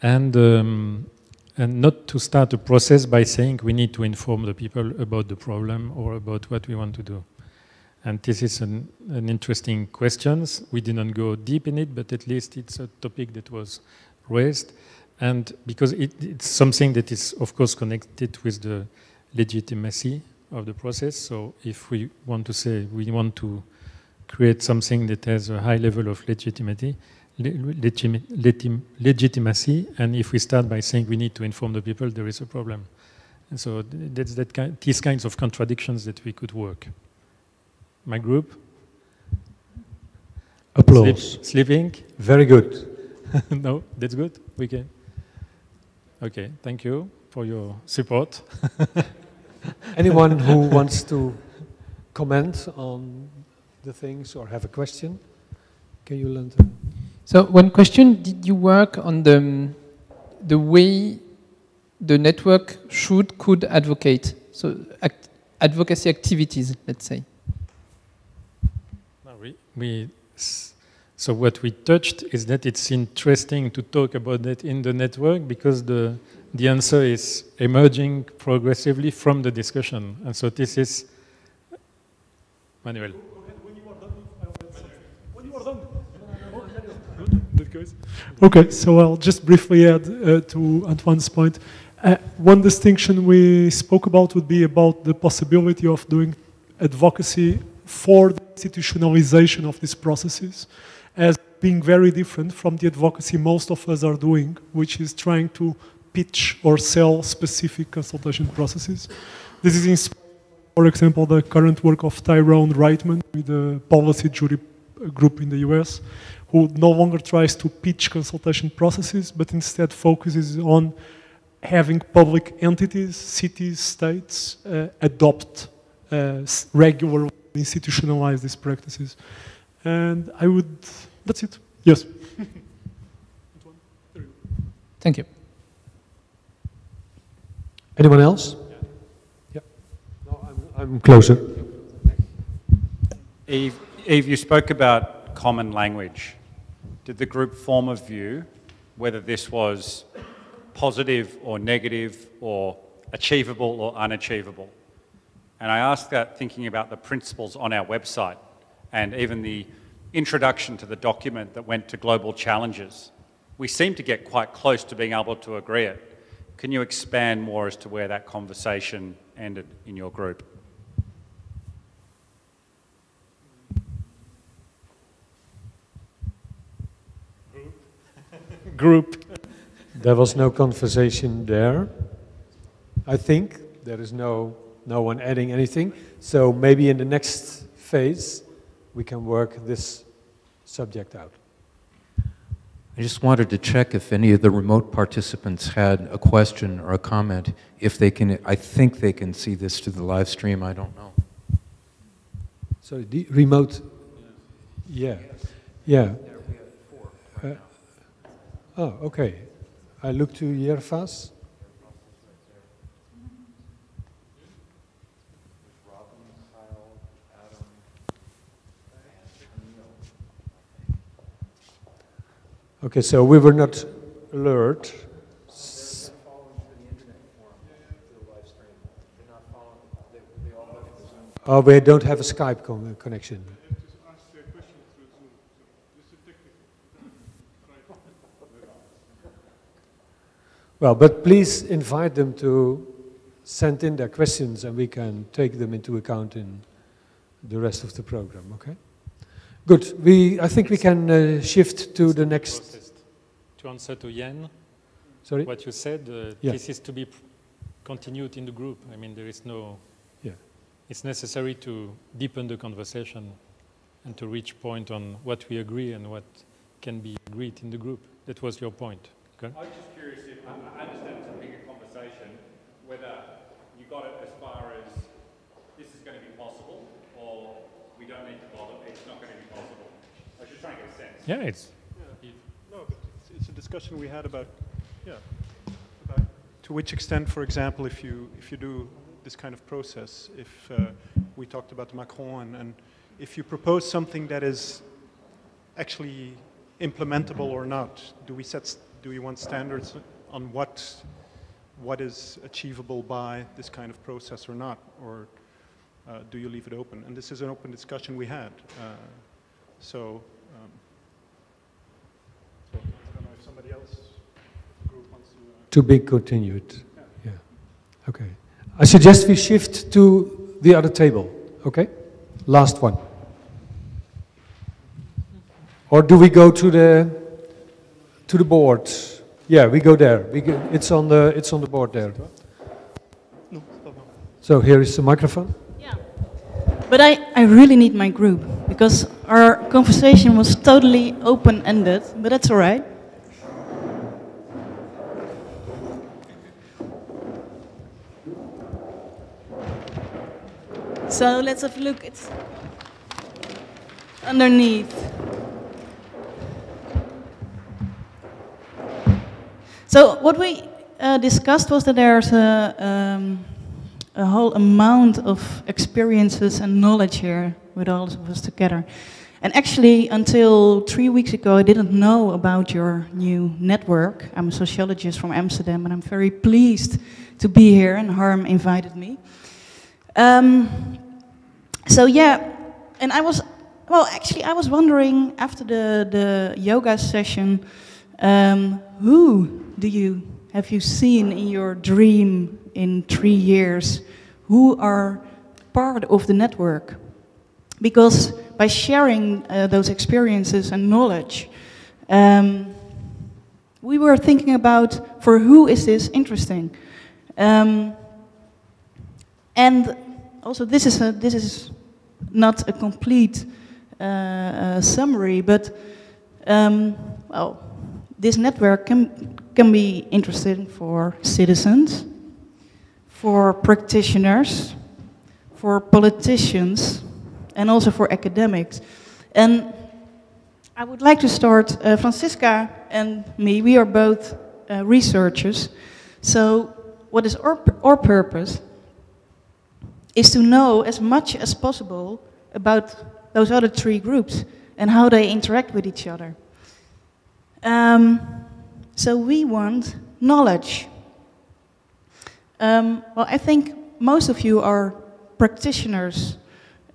and not to start a process by saying we need to inform the people about the problem or about what we want to do. And this is an interesting question. We didn't go deep in it, but at least it's a topic that was raised. And because it's something that is, of course, connected with the legitimacy of the process. So if we want to say we want to create something that has a high level of legitimacy, and if we start by saying we need to inform the people, there is a problem. And so that's these kinds of contradictions that we could work. My group? Applause. Sleeping? Very good. No, that's good? We can. Okay, thank you for your support. Anyone who wants to comment on the things or have a question? Can you learn to? So one question, did you work on the way the network could advocate? So advocacy activities, let's say. So what we touched is that it's interesting to talk about that in the network because the answer is emerging progressively from the discussion. And so this is Manuel. Okay, so I'll just briefly add to Antoine's point. One distinction we spoke about would be about the possibility of doing advocacy for the institutionalization of these processes as being very different from the advocacy most of us are doing, which is trying to pitch or sell specific consultation processes. This is inspired, for example, the current work of Tyrone Reitman with the policy jury group in the US, who no longer tries to pitch consultation processes, but instead focuses on having public entities, cities, states adopt regularly institutionalize these practices. And I would, that's it. Yes. Thank you. Anyone else? Yeah. No, I'm closer. Eve, you spoke about common language. Did the group form a view whether this was positive or negative or achievable or unachievable? And I ask that thinking about the principles on our website and even the introduction to the document that went to global challenges. We seem to get quite close to being able to agree it. Can you expand more as to where that conversation ended in your group? Group. There was no conversation there. I think there is no one adding anything. So maybe in the next phase, we can work this subject out. I just wanted to check if any of the remote participants had a question or a comment. If they can, I think they can see this through the live stream. I don't know. So the remote, yeah. Oh, okay. I look to Jervas. Okay, so we were not alert. Oh, we don't have a Skype connection. Well, but please invite them to send in their questions and we can take them into account in the rest of the program, okay? Good, I think we can shift to the next. To answer to Jan, sorry? What you said, yeah. This is to be continued in the group. I mean, there is no, yeah. It's necessary to deepen the conversation and to reach point on what we agree and what can be agreed in the group. That was your point. Okay? I was just curious if, I understand it's a bigger conversation, whether you got it as far as this is going to be possible or we don't need to bother, it's not going to be possible. I was just trying to get a sense. Yeah, it's... No, but it's a discussion we had about, about to which extent, for example, if you do this kind of process, if we talked about Macron and if you propose something that is actually implementable or not, do we want standards on what is achievable by this kind of process or not, or do you leave it open? And this is an open discussion we had. So I don't know if somebody else in the group wants to be continued. Yeah. Okay. I suggest we shift to the other table. Okay. Last one. Or do we go to the board? Yeah, we go there. It's on the board there. So here is the microphone. Yeah. But I really need my group because our conversation was totally open-ended, but that's all right. So let's have a look. It's underneath. So what we discussed was that there's a whole amount of experiences and knowledge here with all of us together. And actually, until 3 weeks ago, I didn't know about your new network. I'm a sociologist from Amsterdam, and I'm very pleased to be here, and Harm invited me. So yeah, and I was wondering after the yoga session, who have you seen in your dream in 3 years who are part of the network? Because by sharing those experiences and knowledge, we were thinking about for who is this interesting, and also this is not a complete summary, but well, this network can be interesting for citizens, for practitioners, for politicians, and also for academics. And I would like to start, Francisca and me, we are both researchers. So what is our purpose is to know as much as possible about those other 3 groups and how they interact with each other. So we want knowledge. Well, I think most of you are practitioners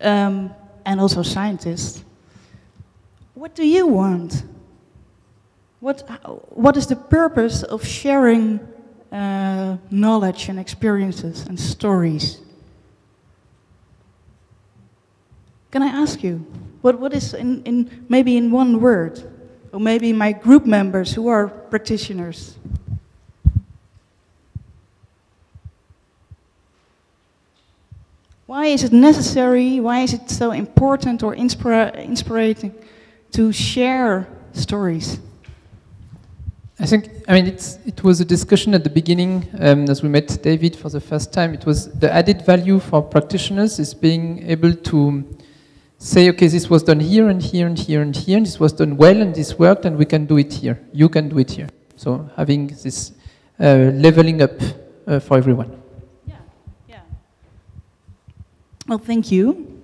and also scientists. What do you want? What is the purpose of sharing knowledge and experiences and stories? Can I ask you, what is maybe in one word, or maybe my group members who are practitioners? Why is it necessary? Why is it so important or inspiring to share stories? I think, it was a discussion at the beginning, as we met David for the first time. It was the added value for practitioners is being able to say, okay, this was done here and here and here and here, and this was done well and this worked and we can do it here. You can do it here. So having this leveling up for everyone. Yeah. Well, thank you.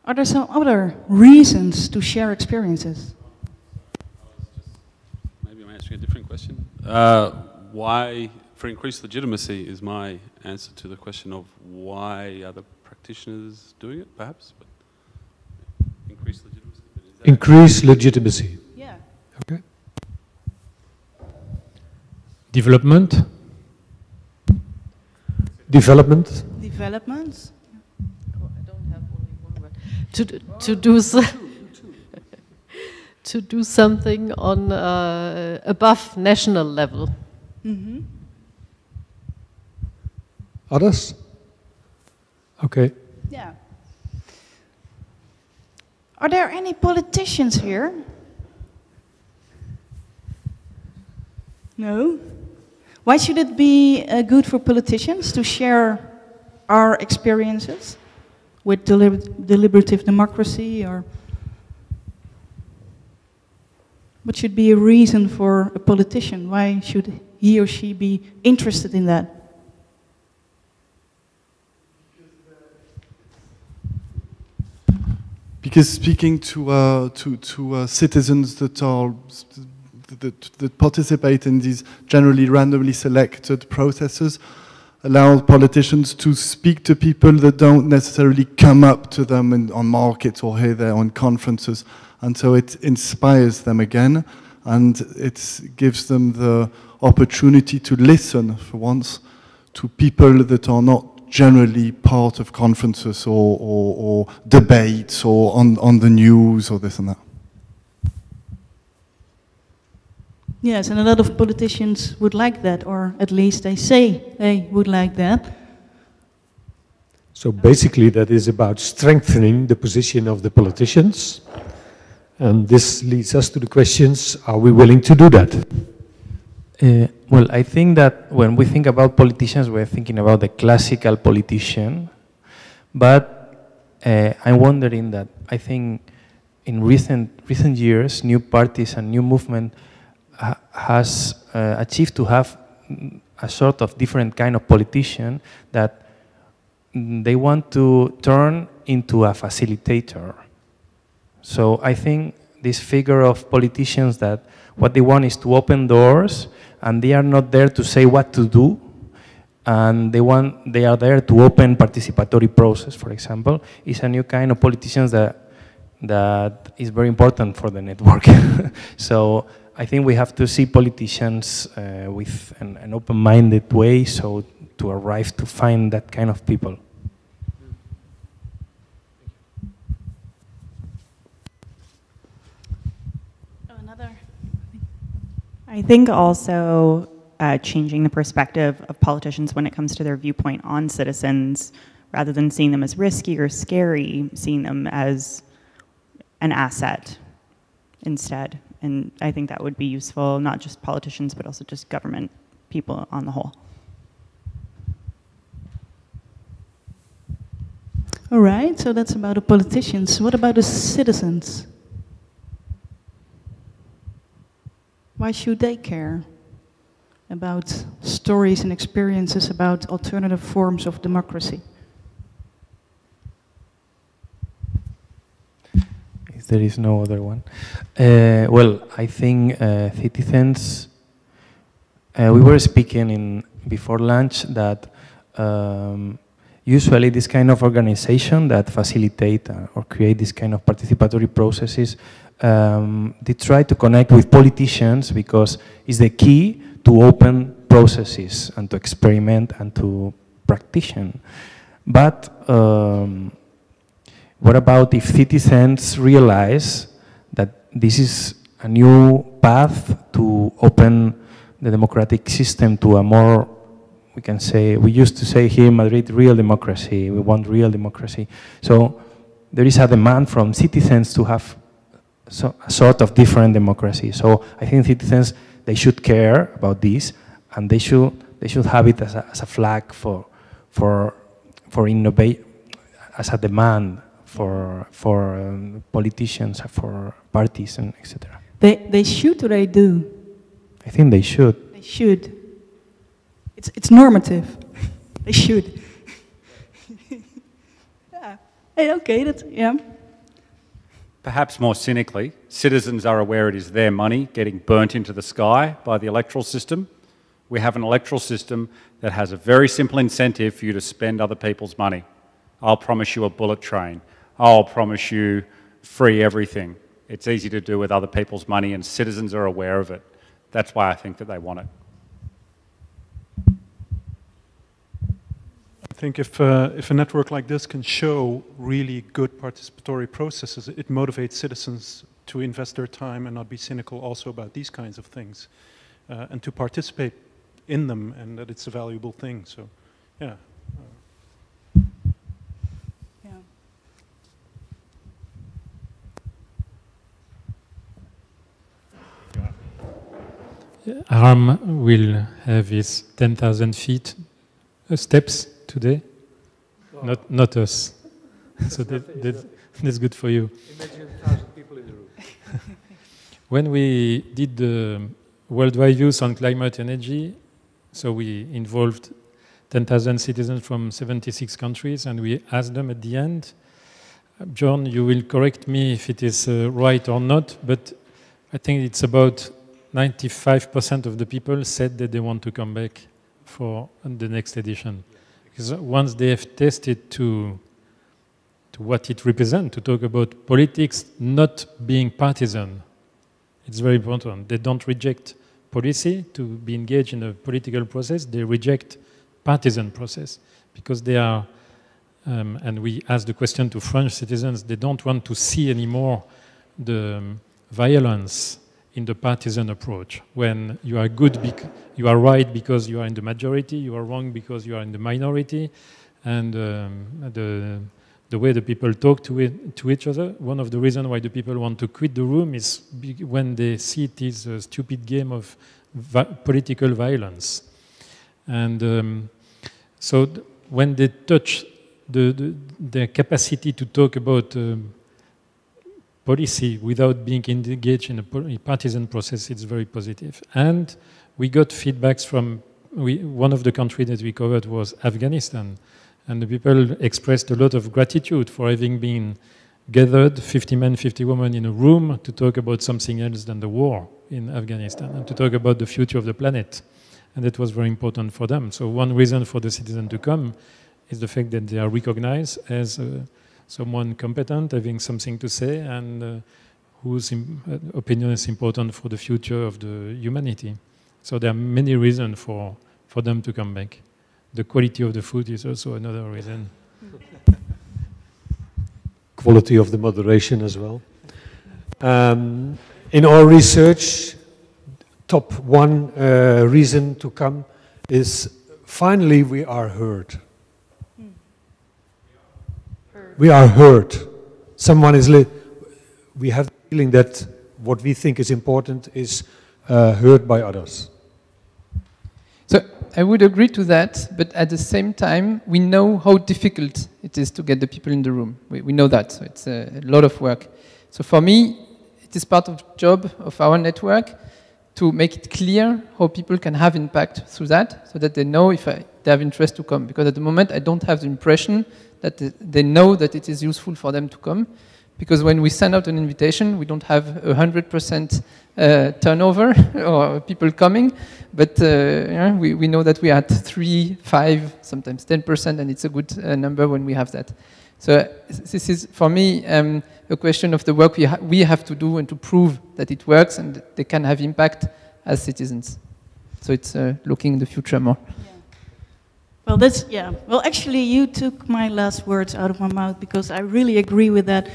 Are there some other reasons to share experiences? Maybe I'm answering a different question. Why for increased legitimacy is my answer to the question of why are the practitioners doing it, perhaps? But increased legitimacy. Increase legitimacy. Yeah. Okay. Development. Development. Developments. Oh, I don't have only one word. To do so to do something on above national level. Mm-hmm. Others? Okay. Yeah. Are there any politicians here? No? Why should it be good for politicians to share our experiences with deliberative democracy, or what should be a reason for a politician? Why should he or she be interested in that? Because speaking to citizens that are that participate in these generally randomly selected processes allow politicians to speak to people that don't necessarily come up to them on markets or here there on conferences, and so it inspires them again, and it gives them the opportunity to listen for once to people that are not generally part of conferences or debates or on the news or this and that. Yes, and a lot of politicians would like that, or at least they say they would like that. So basically that is about strengthening the position of the politicians. And this leads us to the questions, are we willing to do that? Well, I think that when we think about politicians, we're thinking about the classical politician. But I'm wondering that I think in recent years, new parties and new movement has achieved to have a sort of different kind of politician that they want to turn into a facilitator. So I think this figure of politicians that what they want is to open doors, and they are not there to say what to do, and they are there to open participatory process, for example, is a new kind of politicians that is very important for the network. So I think we have to see politicians with an open-minded way, so to arrive to find that kind of people. I think also changing the perspective of politicians when it comes to their viewpoint on citizens, rather than seeing them as risky or scary, seeing them as an asset instead. And I think that would be useful, not just politicians, but also just government people on the whole. All right, so that's about the politicians. What about the citizens? Why should they care about stories and experiences about alternative forms of democracy? If there is no other one. Well, I think citizens, we were speaking before lunch that usually this kind of organization that facilitate or create this kind of participatory processes, they try to connect with politicians because it's the key to open processes and to experiment and to practice. But what about if citizens realize that this is a new path to open the democratic system to a more, we can say, we used to say here in Madrid, real democracy, we want real democracy. So there is a demand from citizens to have a sort of different democracy. So I think citizens, they should care about this, and they should have it as a flag for innovate, as a demand for politicians, for parties, and etc. They should, or they do? I think they should. They should. It's normative. They should. Yeah. Hey, okay, that's, yeah. Perhaps more cynically, citizens are aware it is their money getting burnt into the sky by the electoral system, We have an electoral system that has a very simple incentive for you to spend other people's money. I'll promise you a bullet train. I'll promise you free everything. It's easy to do with other people's money, and citizens are aware of it. That's why I think that they want it. I think if a network like this can show really good participatory processes, it motivates citizens to invest their time and not be cynical also about these kinds of things, and to participate in them, and that it's a valuable thing. So, yeah. Harm will have his 10,000 feet steps today, not us. So that's good for you. Imagine 1,000 people in the room. When we did the worldwide views on climate energy, so we involved 10,000 citizens from 76 countries, and we asked them at the end, John, you will correct me if it is right or not, but I think it's about 95% of the people said that they want to come back for the next edition. Because once they have tested to what it represents, to talk about politics not being partisan, it's very important. They don't reject policy to be engaged in a political process, they reject partisan process because they are, and we asked the question to French citizens, they don't want to see anymore the violence in the partisan approach. When you are good, you are right because you are in the majority, you are wrong because you are in the minority, and the way the people talk to each other, one of the reasons why the people want to quit the room is when they see it is a stupid game of political violence. And so when they touch their capacity to talk about policy without being engaged in a partisan process, it's very positive. And we got feedbacks from, one of the countries that we covered was Afghanistan, and the people expressed a lot of gratitude for having been gathered, 50 men, 50 women in a room to talk about something else than the war in Afghanistan, and to talk about the future of the planet. And that was very important for them. So one reason for the citizen to come is the fact that they are recognized as someone competent, having something to say, and whose opinion is important for the future of the humanity. So there are many reasons for them to come back. The quality of the food is also another reason. Quality of the moderation as well. In our research, top one reason to come is finally we are heard. We are heard. Someone is we have the feeling that what we think is important is heard by others. So I would agree to that, but at the same time, we know how difficult it is to get the people in the room. We know that, so it's a lot of work. So for me, it is part of the job of our network to make it clear how people can have impact through that, so that they know if they have interest to come. Because at the moment, I don't have the impression that they know that it is useful for them to come. Because when we send out an invitation, we don't have 100% turnover or people coming, but we know that we are at 3, 5, sometimes 10%, and it's a good number when we have that. So this is, for me, a question of the work we have to do and to prove that it works and they can have impact as citizens. So it's looking in the future more. Well, well, actually, you took my last words out of my mouth because I really agree with that.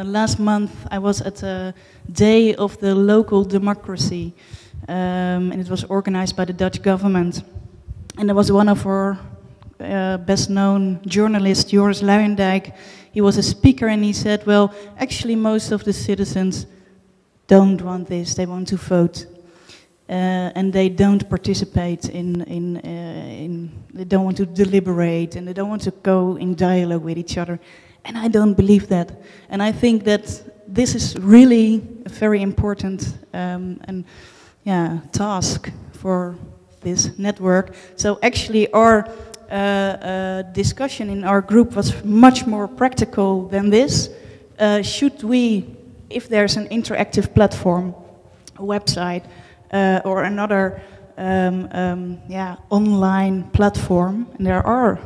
Last month, I was at a day of the local democracy, and it was organized by the Dutch government. And there was one of our best-known journalists, Joris Luijendijk. He was a speaker, and he said, well, actually, most of the citizens don't want this. They want to vote. And they don't participate they don't want to deliberate, and they don't want to go in dialogue with each other. And I don't believe that. And I think that this is really a very important task for this network. So actually our discussion in our group was much more practical than this. Should we, if there's an interactive platform, a website, or another online platform, and there are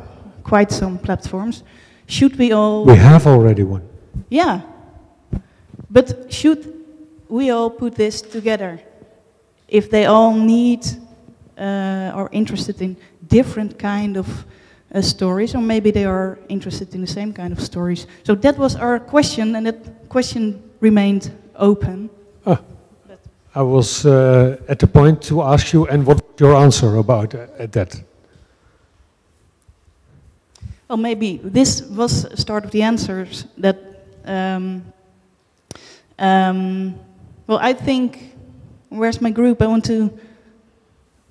quite some platforms, should we all... We have already one. Yeah, but should we all put this together? If they all need or interested in different kind of stories, or maybe they are interested in the same kind of stories. So that was our question, and that question remained open. I was at the point to ask you, and what's your answer about that? Well, maybe this was the start of the answers. That well, I think, where's my group? I want to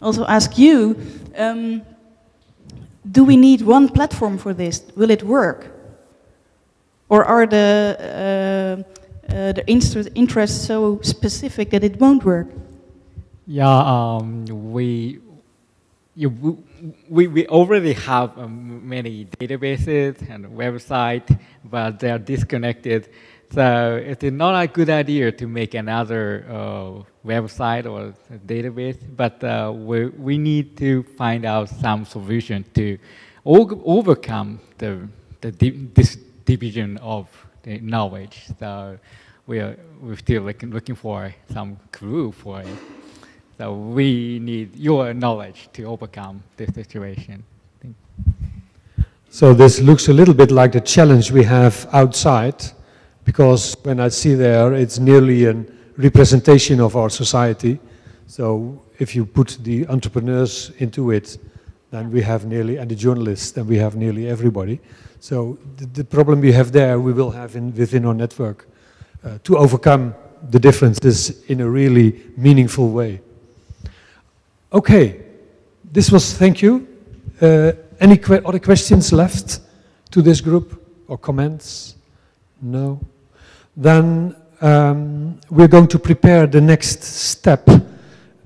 also ask you, do we need one platform for this? Will it work? Or are the interests so specific that it won't work? Yeah, we already have many databases and websites, but they are disconnected. So it's not a good idea to make another website or database, but we need to find out some solution to overcome this division of the knowledge. So we're still looking for some clue for it. So we need your knowledge to overcome this situation. So this looks a little bit like the challenge we have outside, because when I see there, it's nearly a representation of our society. So if you put the entrepreneurs into it, then we have nearly, and the journalists, then we have nearly everybody. So the problem we have there, we will have within our network to overcome the differences in a really meaningful way. Okay, this was, thank you. Any other questions left to this group or comments? No? Then we're going to prepare the next step.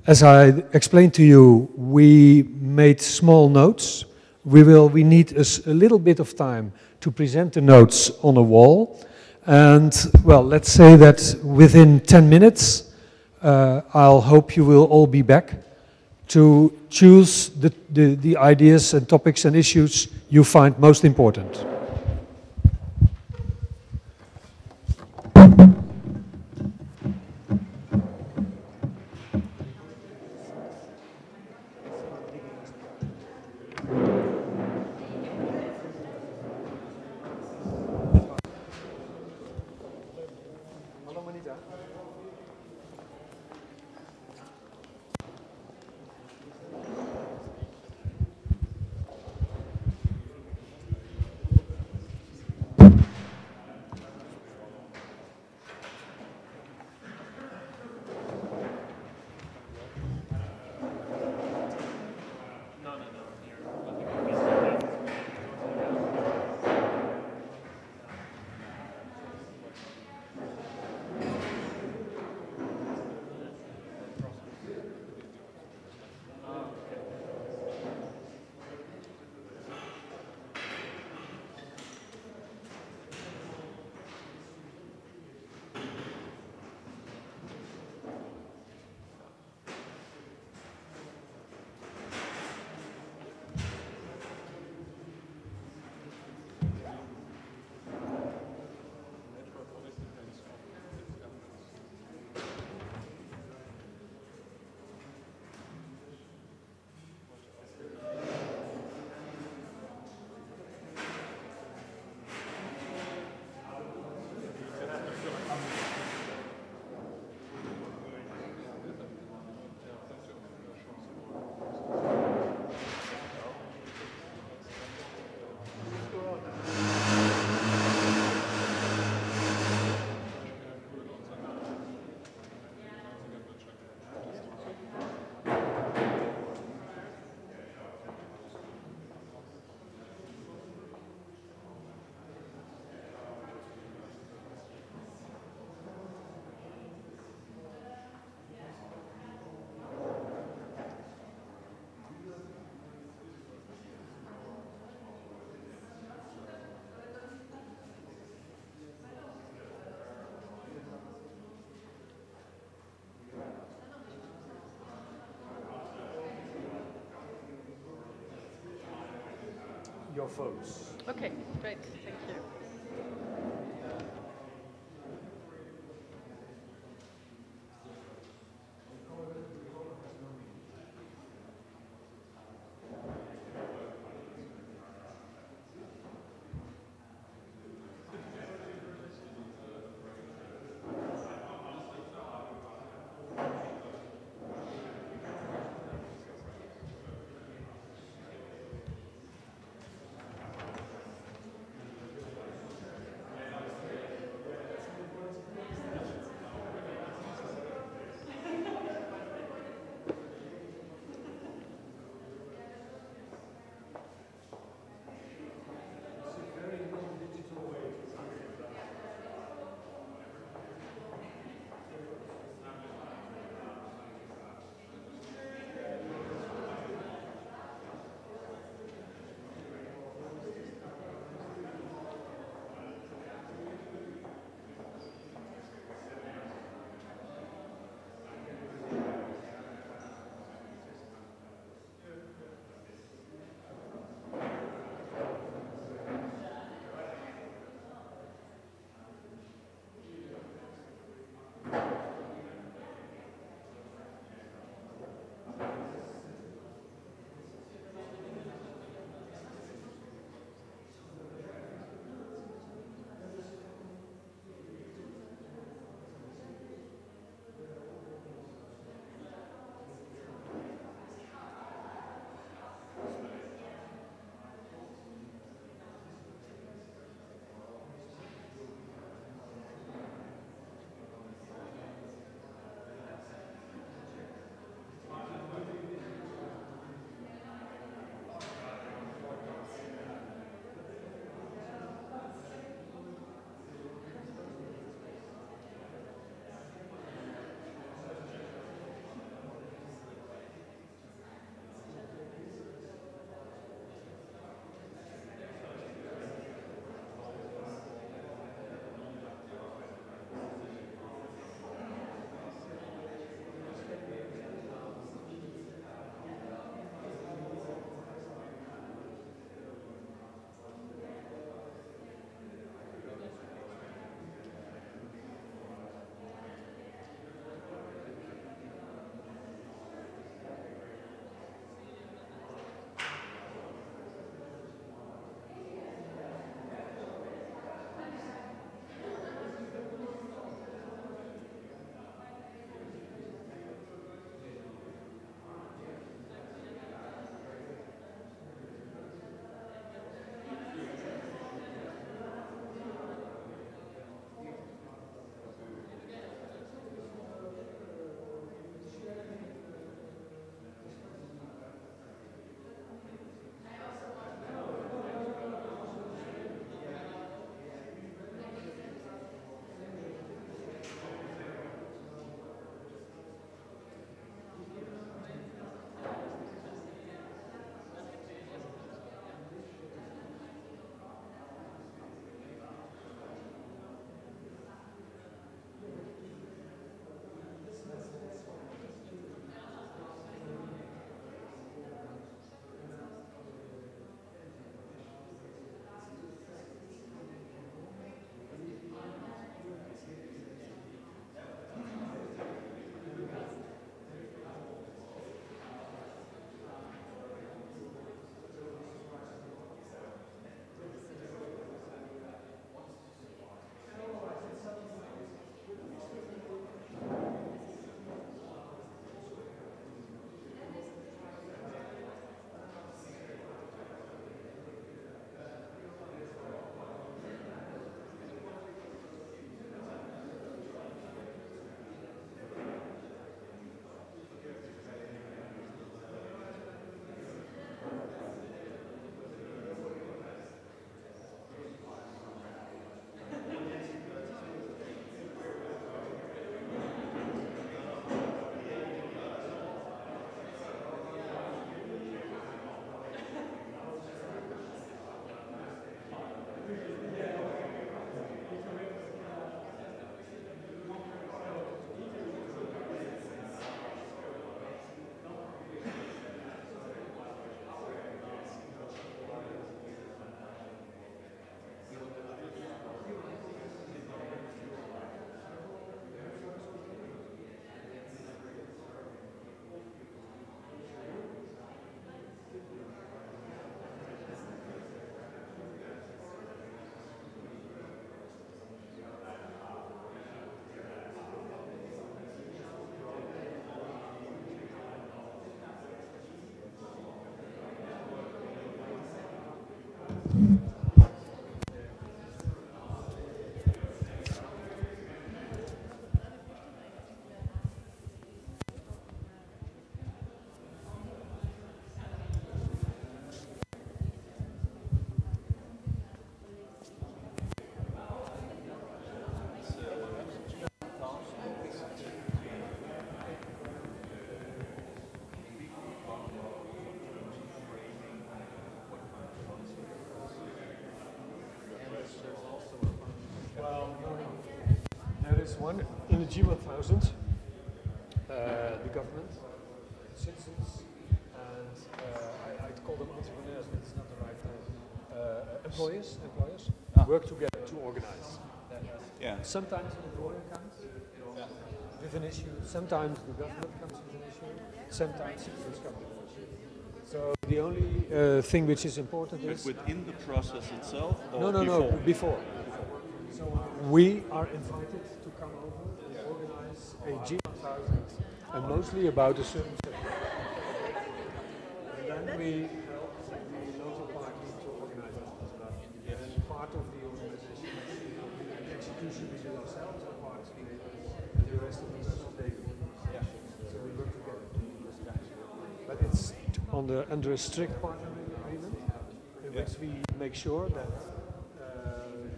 As I explained to you, we made small notes. We need a little bit of time to present the notes on a wall. And, well, let's say that within 10 minutes, I'll hope you will all be back to choose the ideas and topics and issues you find most important. your votes. Okay, great. Thank you. one. In the G1000, the government, citizens, and I'd call them entrepreneurs, but it's not the right term. Employers work together to organize. Yeah. Sometimes the employer comes with an issue, sometimes the government comes with an issue, sometimes citizens come with an issue. So the only thing which is important is... But within the process itself, or No, before. So we are invited to come over and organize a G1000, and mostly about a certain subject. And then we help the local party to organize it. And part of the organization, the execution we do ourselves, and part the rest of the stuff they do. So we work together. But it's under a strict partnering agreement, in which we make sure that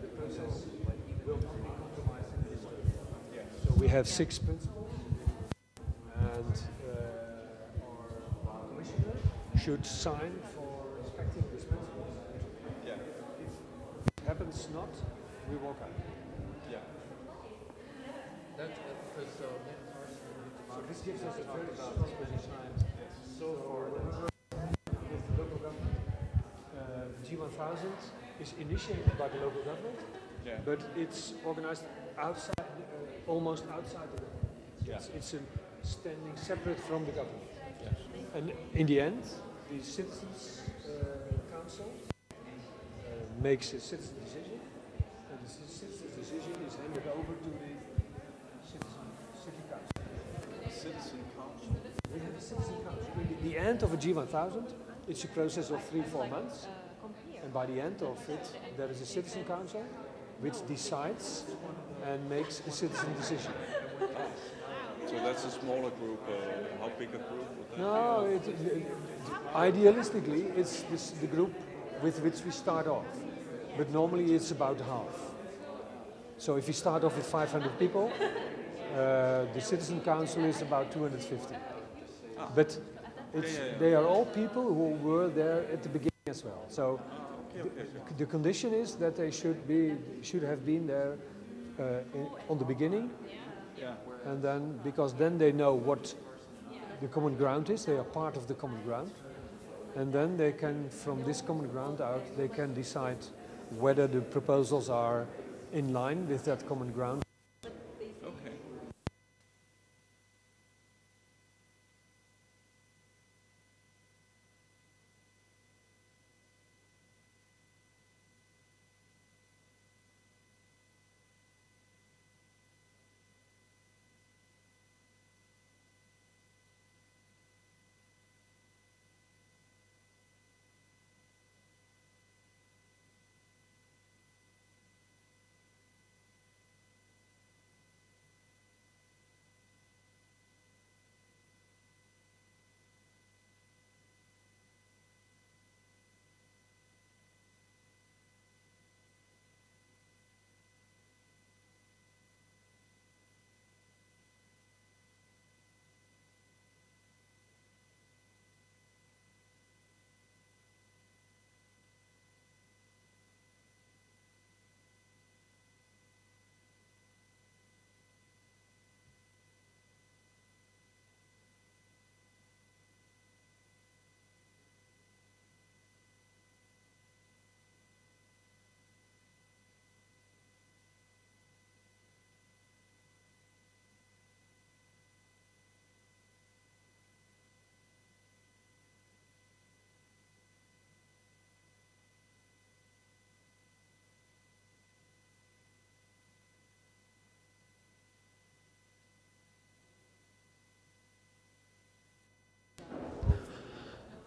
the process will not be compromised in any way. So we have 6 principles, and our commissioner should sign for respecting these principles. If it happens not, we walk out. So this gives us a very strong position. So for with the local government, G1000 is initiated by the local government, but it's organized outside, almost outside the government. It's standing separate from the government. And in the end, the citizens' council makes a citizen decision, and the citizen's decision is handed over to the city council. Citizen council. We have a citizen council. The end of a G1000, it's a process of 3-4 months, and by the end of it, there is a citizen council which decides and makes a citizen decision. So that's a smaller group. How big a group would that No, idealistically, it's the group with which we start off, but normally it's about half. So if you start off with 500 people, the citizen council is about 250. But they are all people who were there at the beginning as well. So the condition is that they should have been there on the beginning, and then because then they know what the common ground is. They are part of the common ground, and then they can, from this common ground out, they can decide whether the proposals are in line with that common ground.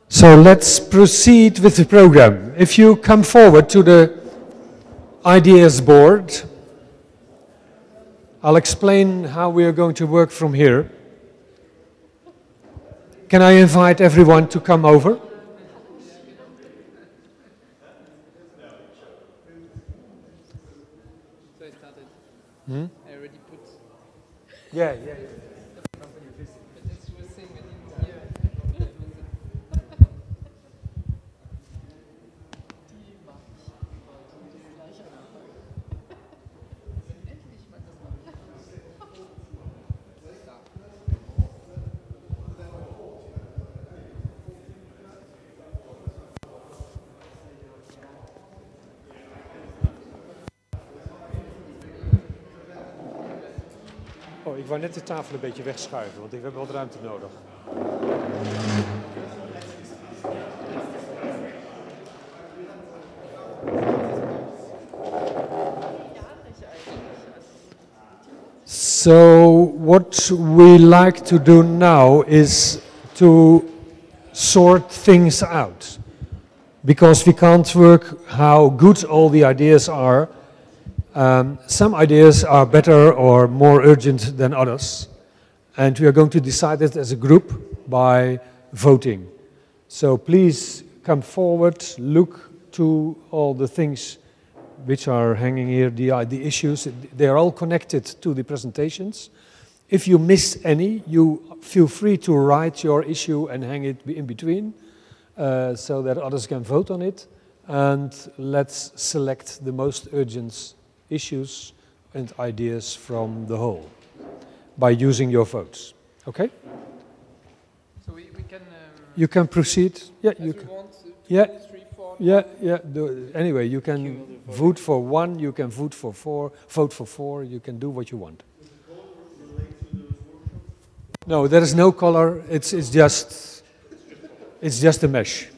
So let's proceed with the program. If you come forward to the ideas board, I'll explain how we are going to work from here. Can I invite everyone to come over? So I started. Hmm? I already put. Yeah. Oh, ik wou net de tafel een beetje wegschuiven, want we hebben wat ruimte nodig. So what we like to do now is to sort things out, because we can't work how good all the ideas are. Some ideas are better or more urgent than others, and we are going to decide it as a group by voting. So please come forward, look to all the things which are hanging here, the issues. They are all connected to the presentations. If you miss any, you feel free to write your issue and hang it in between, so that others can vote on it. And let's select the most urgent issues and ideas from the whole by using your votes. Okay? So we can... you can proceed. Yeah, you can. Yeah. Yeah. Anyway, you can vote for one, you can vote for four, you can do what you want. No, there is no color. It's just a mesh.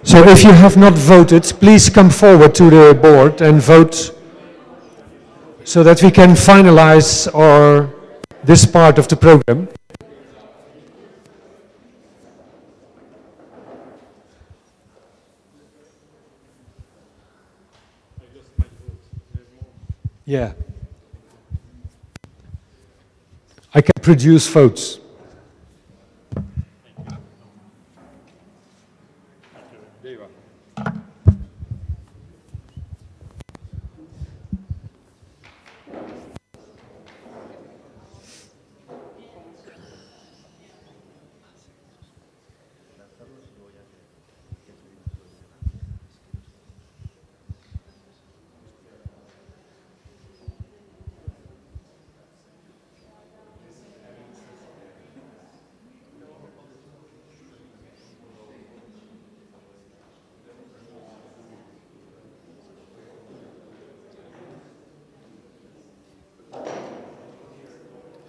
So if you have not voted, please come forward to the board and vote so that we can finalize this part of the program. Yeah. I can produce votes.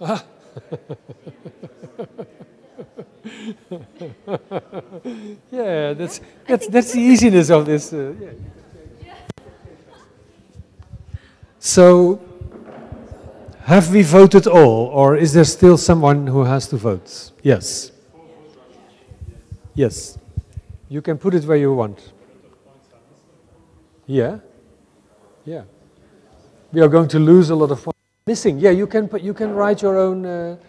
Ah. Yeah, that's the easiness of this. Yeah. So, have we voted all, or is there still someone who has to vote? Yes. Yes. You can put it where you want. Yeah. Yeah. We are going to lose a lot of points. Missing. Yeah, you can write your own,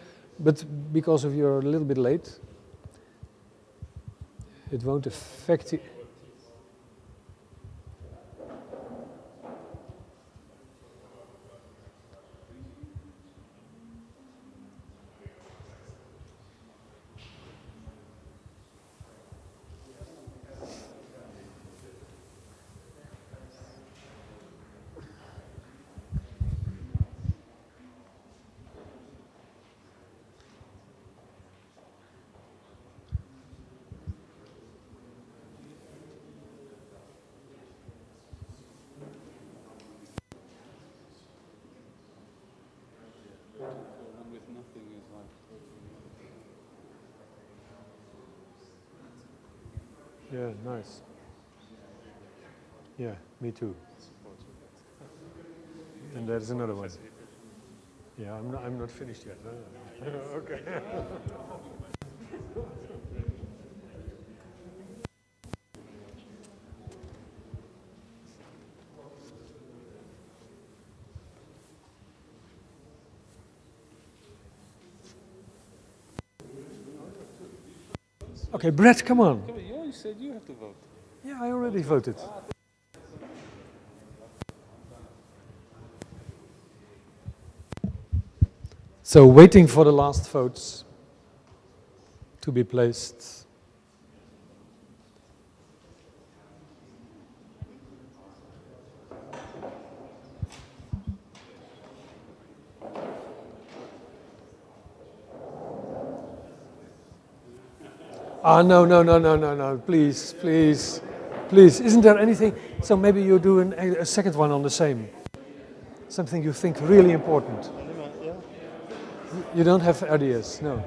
but because of you're a little bit late, it won't affect you. Yeah, nice. Yeah, me too. And there's another one. Yeah, I'm not finished yet. Okay. Okay, Brett, come on. You said you have to vote. Yeah, I already voted. So waiting for the last votes to be placed. No, please. Isn't there anything? So maybe you do a second one on the same. Something you think really important. You don't have ideas, no.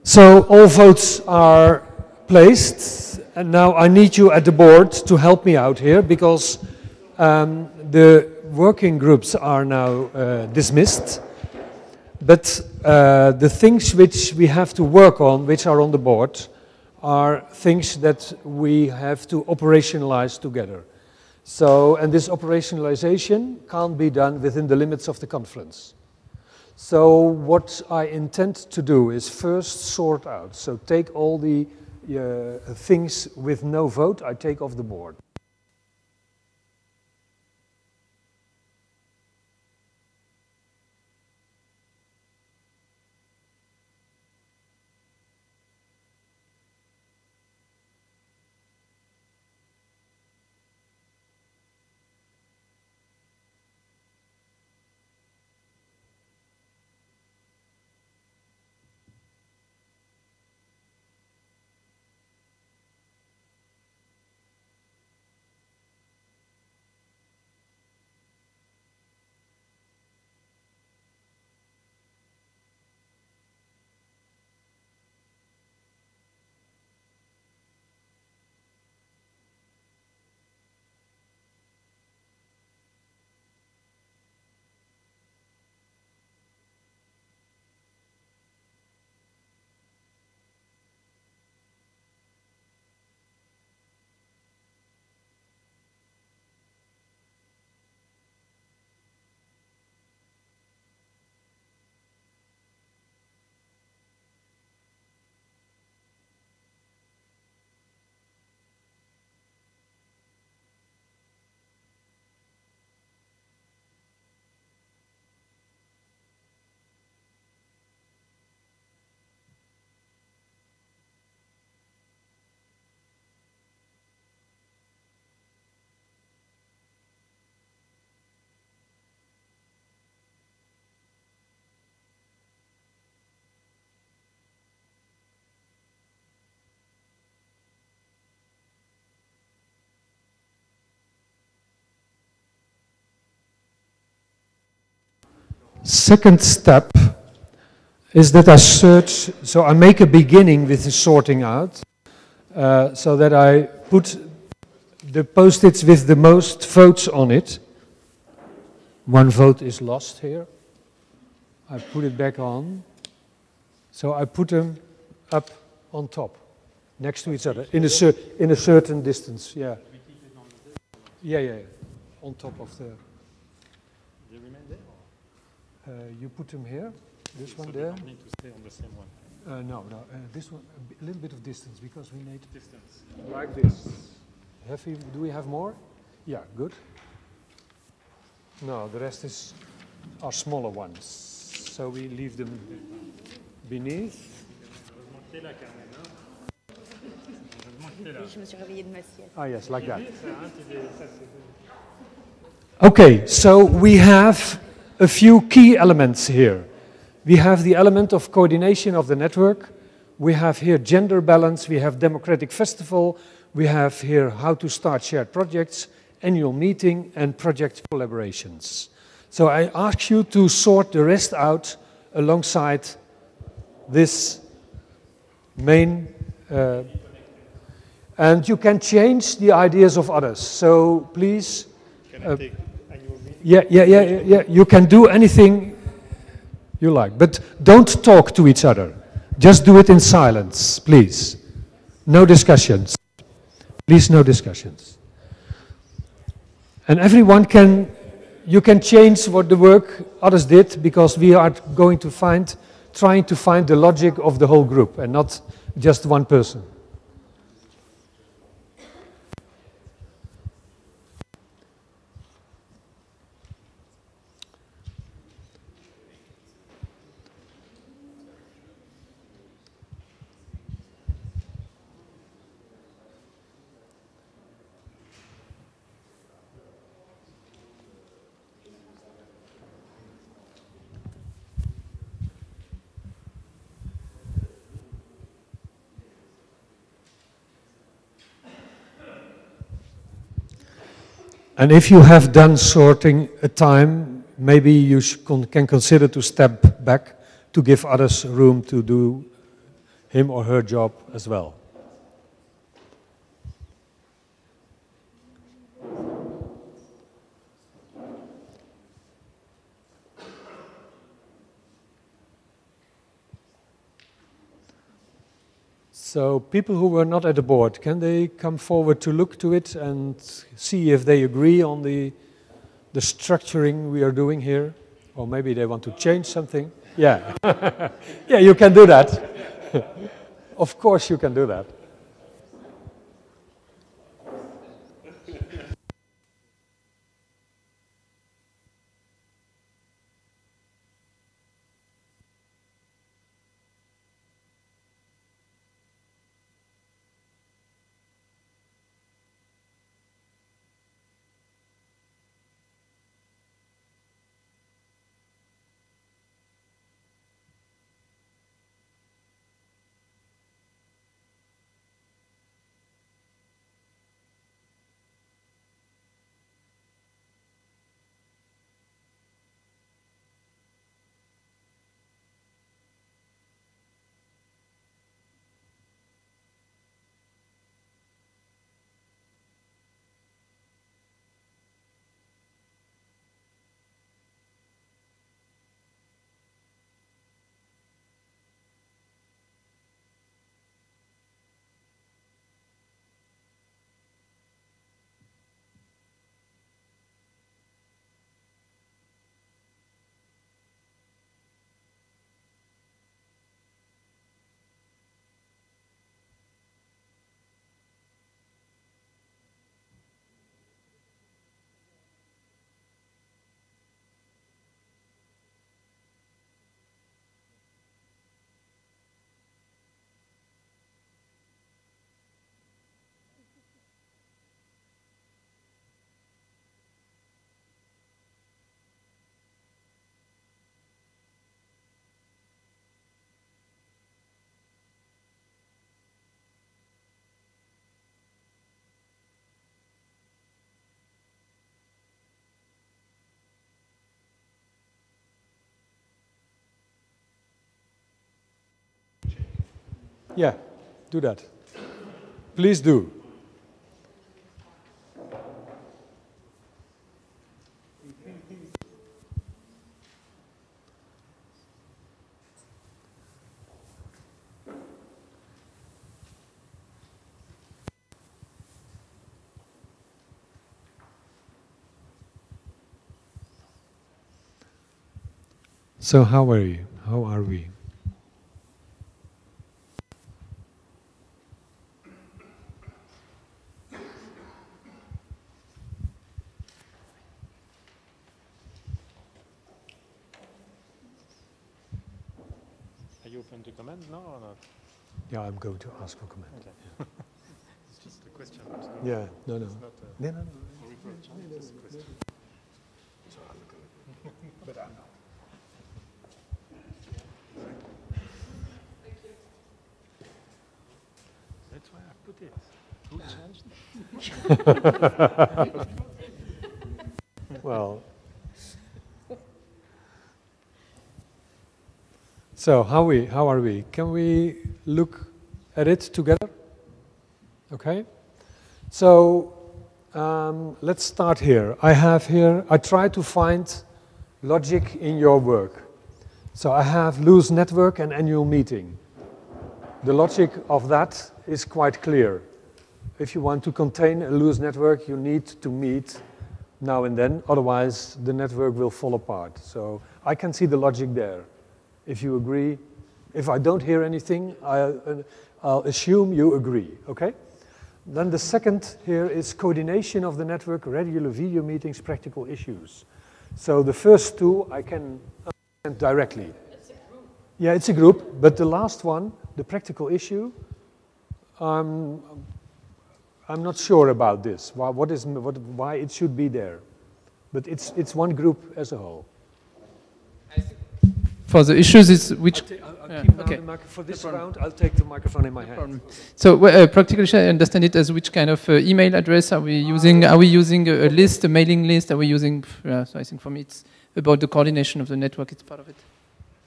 So all votes are placed, and now I need you at the board to help me out here, because the working groups are now dismissed, but the things which we have to work on, which are on the board, are things that we have to operationalize together. So, and this operationalization can't be done within the limits of the conference. So what I intend to do is first sort out. So take all the things with no vote, I take off the board. second step is that I search, so I make a beginning with the sorting out, so that I put the post-its with the most votes on it. One vote is lost here. I put it back on. So I put them up on top, next to each other, in a certain distance, yeah. Yeah, on top of the... They remain there? You put them here, this one there. They don't need to stay on the same one. No, this one, a little bit of distance, because we need... Distance. Like this. Do we have more? Yeah, good. No, the rest are smaller ones, so we leave them beneath. Ah yes, like that. Okay, so we have a few key elements here. We have the element of coordination of the network. We have here gender balance. We have democratic festival. We have here how to start shared projects, annual meeting, and project collaborations. So I ask you to sort the rest out alongside this main, and you can change the ideas of others. So please, can I take annual meeting? Yeah. You can do anything you like, but don't talk to each other. Just do it in silence, please. No discussions. Please, no discussions. And everyone you can change what the work others did, because we are going to trying to find the logic of the whole group and not just one person. And if you have done sorting a time, maybe you can consider to step back to give others room to do him or her job as well. So people who were not at the board, can they come forward to look to it and see if they agree on the structuring we are doing here? Or maybe they want to change something? Yeah. Yeah, you can do that. Of course you can do that. Yeah, do that. Please do. So how are you? How are we? Are you open to comment now or not? Yeah, I'm going to ask for comment. Okay. It's just a question. Yeah, no. It's not a reproach. It's just a question. But I'm not. That's why I put it. Who changed it? Well, so how are we? Can we look at it together? Okay. So let's start here. I try to find logic in your work. So I have loose network and annual meeting. The logic of that is quite clear. If you want to contain a loose network, you need to meet now and then, otherwise the network will fall apart. So I can see the logic there. If you agree, if I don't hear anything, I'll assume you agree, okay? Then the second here is coordination of the network, regular video meetings, practical issues. So the first two I can understand directly. It's a group. Yeah, it's a group, but the last one, the practical issue, I'm not sure about this. Why it should be there? But it's one group as a whole. For the issues, it's which. I'll keep okay. For this round, I'll take the microphone in my hand. So practically, I understand it as which kind of email address are we using? Are we using a list, a mailing list? Are we using? So I think for me, it's about the coordination of the network. It's part of it.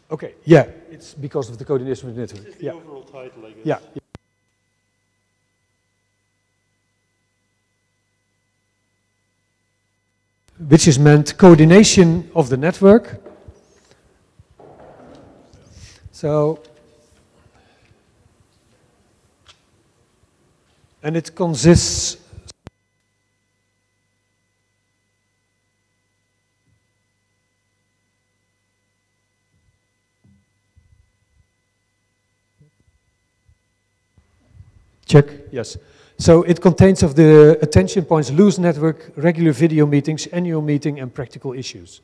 Okay. Yeah, it's because of the coordination of the network. It's the overall title, I guess. Yeah. Which is meant coordination of the network. So, and it consists check, yes. So it contains of the attention points, loose network, regular video meetings, annual meeting, and practical issues.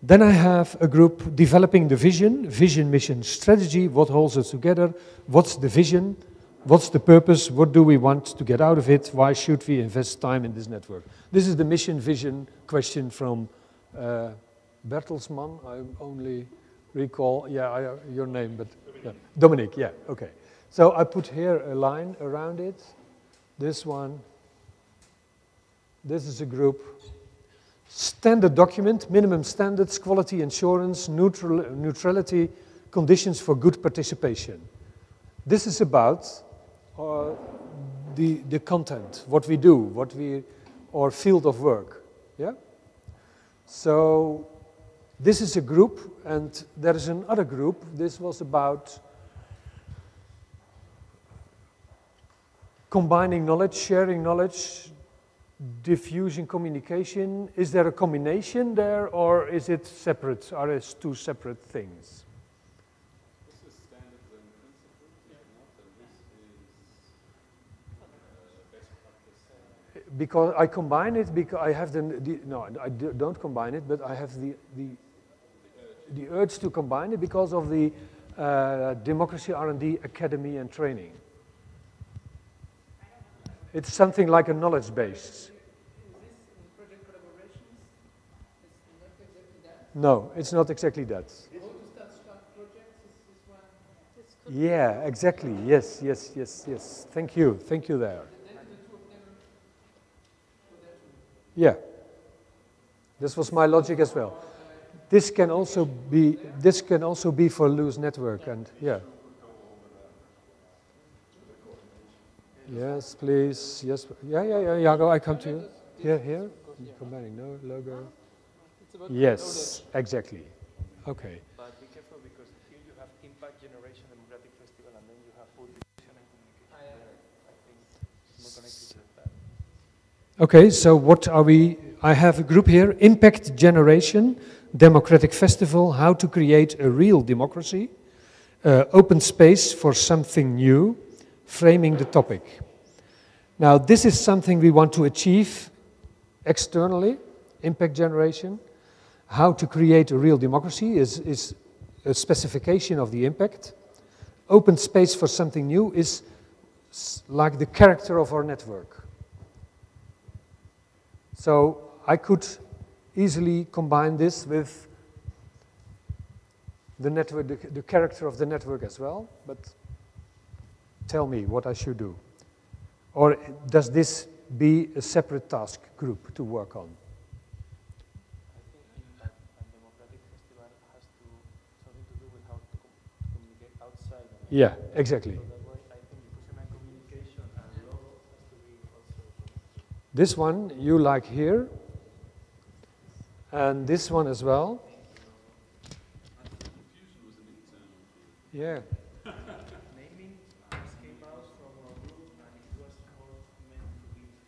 Then I have a group developing the vision, mission, strategy, what holds us together, what's the vision, what's the purpose, what do we want to get out of it, why should we invest time in this network. This is the mission vision question from Bertelsmann, I only recall, your name, but yeah. Dominic, yeah, okay. So I put here a line around it, this one, this is a group. Standard document, minimum standards, quality assurance, neutrality, conditions for good participation. This is about the content, what we do, our field of work. Yeah. So this is a group, and there is another group. This was about combining knowledge, sharing knowledge. Diffusion communication, is there a combination there or is it separate? Are it two separate things? This is standards and principles, and this is best practice. Because I combine it, because I have don't combine it, but I have the urge to combine it because of the Democracy R&D Academy and training. It's something like a knowledge base. No, it's not exactly that. Yeah, exactly. Yes. Thank you there. Yeah. This was my logic as well. This can also be for loose network, and yeah. Yes, please. Yes. Yeah. Jago, I come to you. Here. Combining no logo. Yes, exactly. Okay. But be careful because here you have impact generation, democratic festival, and then you have motivation and communication. I think it's more connected to that. Okay, so what are we? I have a group here, Impact Generation, Democratic Festival, How to Create a Real Democracy, Open Space for Something New, Framing the Topic. Now, this is something we want to achieve externally, impact generation. How to create a real democracy is a specification of the impact. Open space for something new is like the character of our network. So I could easily combine this with the network, the character of the network as well, but tell me what I should do. Or does this be a separate task group to work on? I think a democratic festival has something to do with how to communicate outside. Yeah, exactly. So that's why I think institutional communication and logo has to be also. This one you like here, and this one as well. Yeah.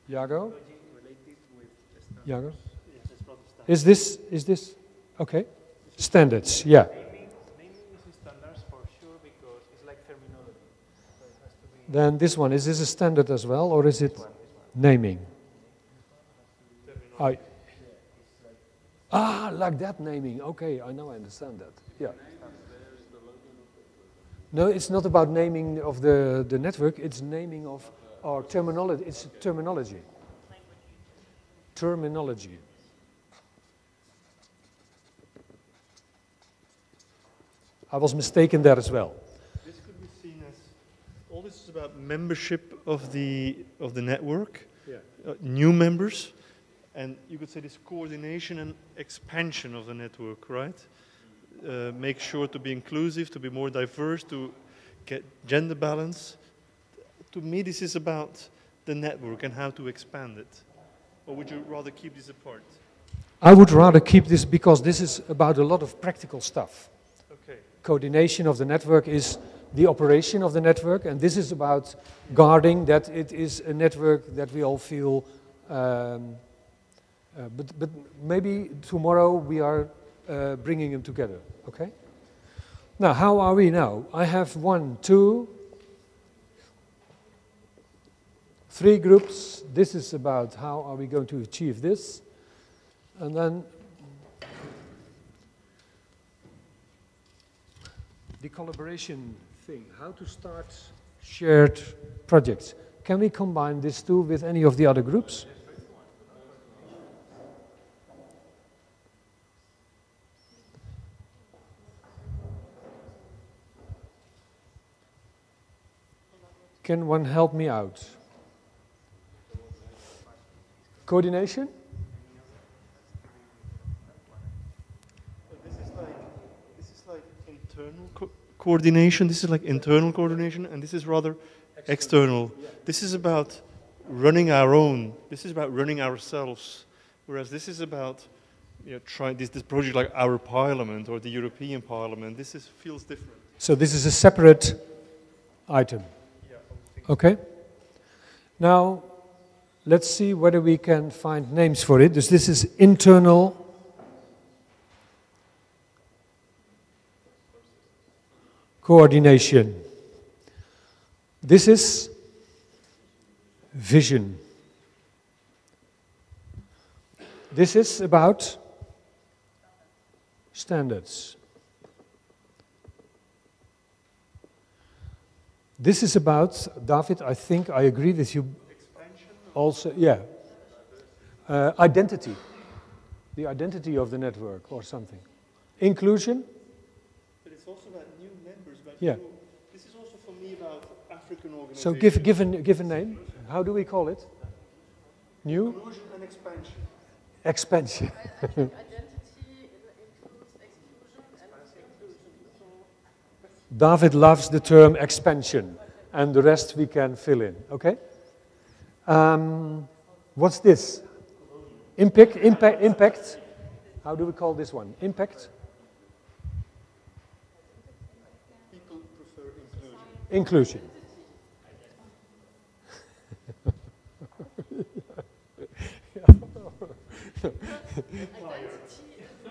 Jago? Jago? Is this, okay? Standards, yeah. Naming is standards for sure because it's like terminology. So it has to be. Then this one, is this a standard as well, or is it naming? Like that naming. Okay, I know, I understand that. Yeah. No, it's not about naming of the network, it's naming of our terminology. It's terminology. Terminology. I was mistaken there as well. This could be seen as, all this is about membership of the network, new members, and you could say this coordination and expansion of the network, right? Make sure to be inclusive, to be more diverse, to get gender balance. To me, this is about the network and how to expand it. Or would you rather keep this apart? I would rather keep this because this is about a lot of practical stuff. Okay. Coordination of the network is the operation of the network, and this is about guarding that it is a network that we all feel. But maybe tomorrow we are bringing them together. Okay. Now, how are we now? I have 1, 2, 3 groups. This is about how are we going to achieve this. And then the collaboration thing, how to start shared projects. Can we combine this too with any of the other groups? Can one help me out? Coordination? This is like internal coordination. This is like internal coordination, and this is rather external. This is about running our own. This is about running ourselves. Whereas this is about trying this project like our Parliament or the European Parliament. This feels different. So this is a separate item. Okay. Now, let's see whether we can find names for it. This is internal coordination. This is vision. This is about standards. This is about, David, I think I agree with you. Expansion? Also, yeah. Identity. The identity of the network or something. Inclusion? But it's also about new members. Yeah. This is also for me about African organizations. So give a name. How do we call it? New? Inclusion and expansion. Expansion. David loves the term expansion, and the rest we can fill in, okay? What's this? Impact. How do we call this one? Impact? People prefer Inclusion.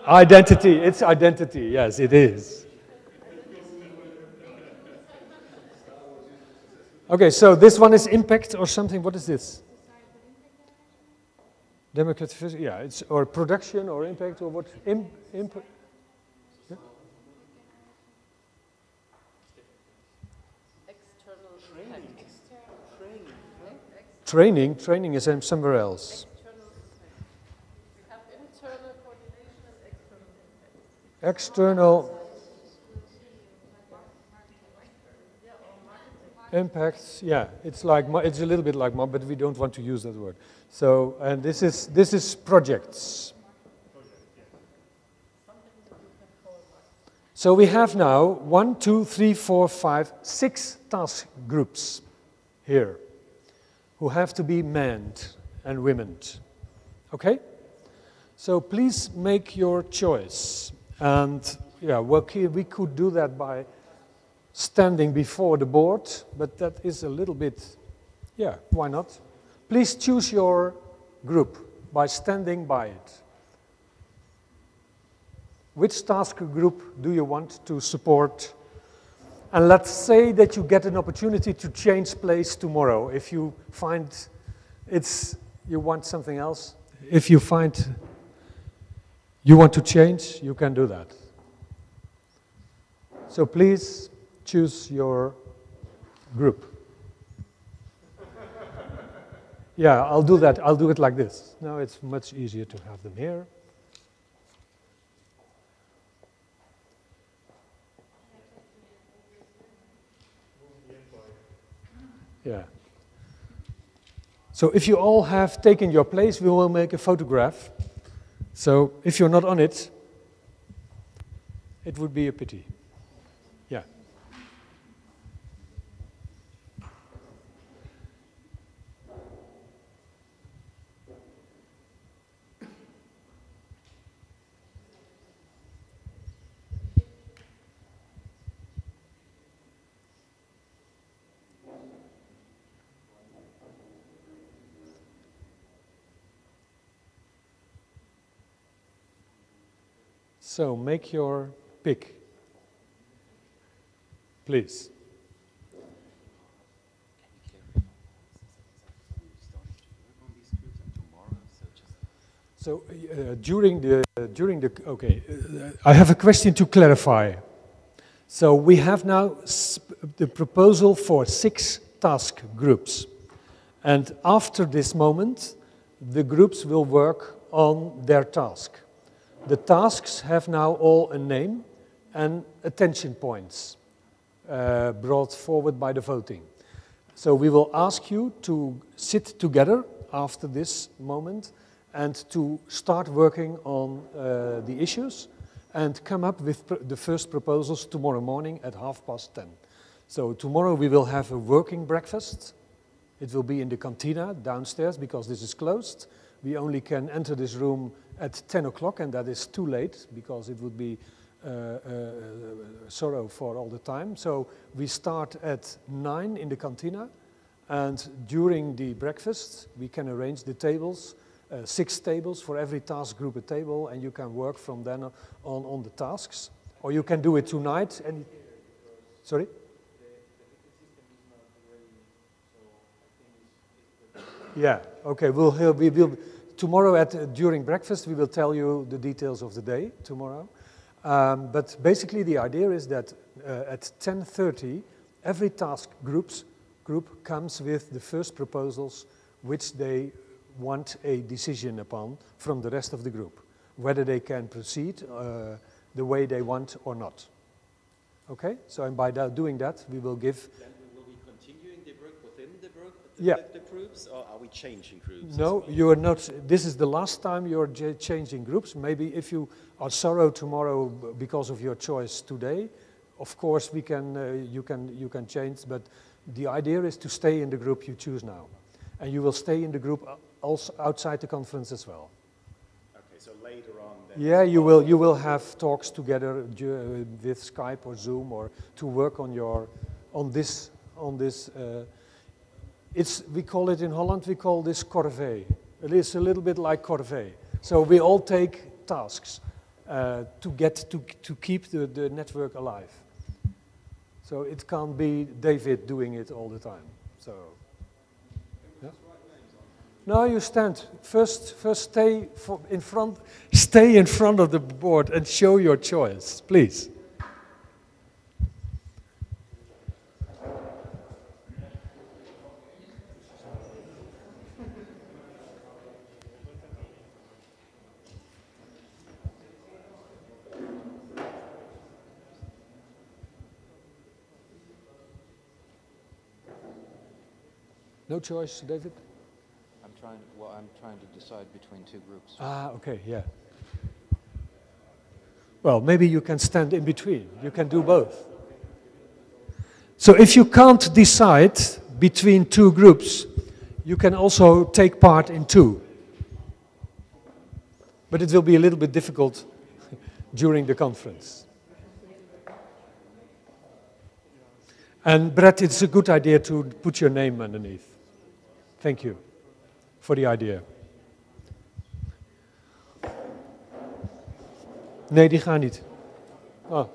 Identity. It's identity. Yes, it is. Okay, so this one is impact or something. What is this? Democratic. Yeah, it's or production or impact or what? Impact. Yeah? Training is somewhere else. External impacts, yeah, it's like it's a little bit like but we don't want to use that word. So, and this is projects. So we have now 1, 2, 3, 4, 5, 6 task groups here who have to be manned and womened. Okay? So please make your choice. And yeah, we could do that by standing before the board, but that is a little bit, yeah, why not? Please choose your group by standing by it. Which task group do you want to support? And let's say that you get an opportunity to change place tomorrow. If you find you want something else, if you find you want to change, you can do that. So please choose your group. Yeah, I'll do that. I'll do it like this. Now it's much easier to have them here. Yeah. So if you all have taken your place, we will make a photograph. So if you're not on it, it would be a pity. Yeah. So make your pick, please. So during the okay, I have a question to clarify. So we have now the proposal for 6 task groups, and after this moment, the groups will work on their task. The tasks have now all a name and attention points brought forward by the voting. So we will ask you to sit together after this moment and to start working on the issues and come up with the first proposals tomorrow morning at 10:30. So tomorrow we will have a working breakfast. It will be in the cantina downstairs because this is closed. We only can enter this room at 10 o'clock, and that is too late because it would be sorrow for all the time. So we start at 9 in the cantina, and during the breakfast we can arrange the tables, 6 tables for every task group a table, and you can work from then on the tasks. Or you can do it tonight. Sorry? Yeah, okay, we will tomorrow during breakfast we will tell you the details of the day tomorrow. But basically the idea is that at 10:30 every task group comes with the first proposals which they want a decision upon from the rest of the group, whether they can proceed the way they want or not. Okay, so and by doing that we will give. Will we continuing the work within the group, the groups, or are we changing groups? No, you are not. This is the last time you're changing groups. Maybe if you are sorrow tomorrow because of your choice today, of course we can. You can change, but the idea is to stay in the group you choose now. And you will stay in the group also outside the conference as well. Okay, so later on then... Yeah, you will have talks together with Skype or Zoom, or to work on this. We call it in Holland, we call this corvée. It is a little bit like corvée. So we all take tasks to keep the network alive. So it can't be David doing it all the time. So, yeah. No, you stand. First stay in front of the board and show your choice, please. No choice, David? I'm trying to decide between two groups. Ah, okay, yeah. Well, maybe you can stand in between. You can do both. So if you can't decide between two groups, you can also take part in two. But it will be a little bit difficult during the conference. And Brett, it's a good idea to put your name underneath. Thank you for the idea. Nee, die gaan niet. Oh.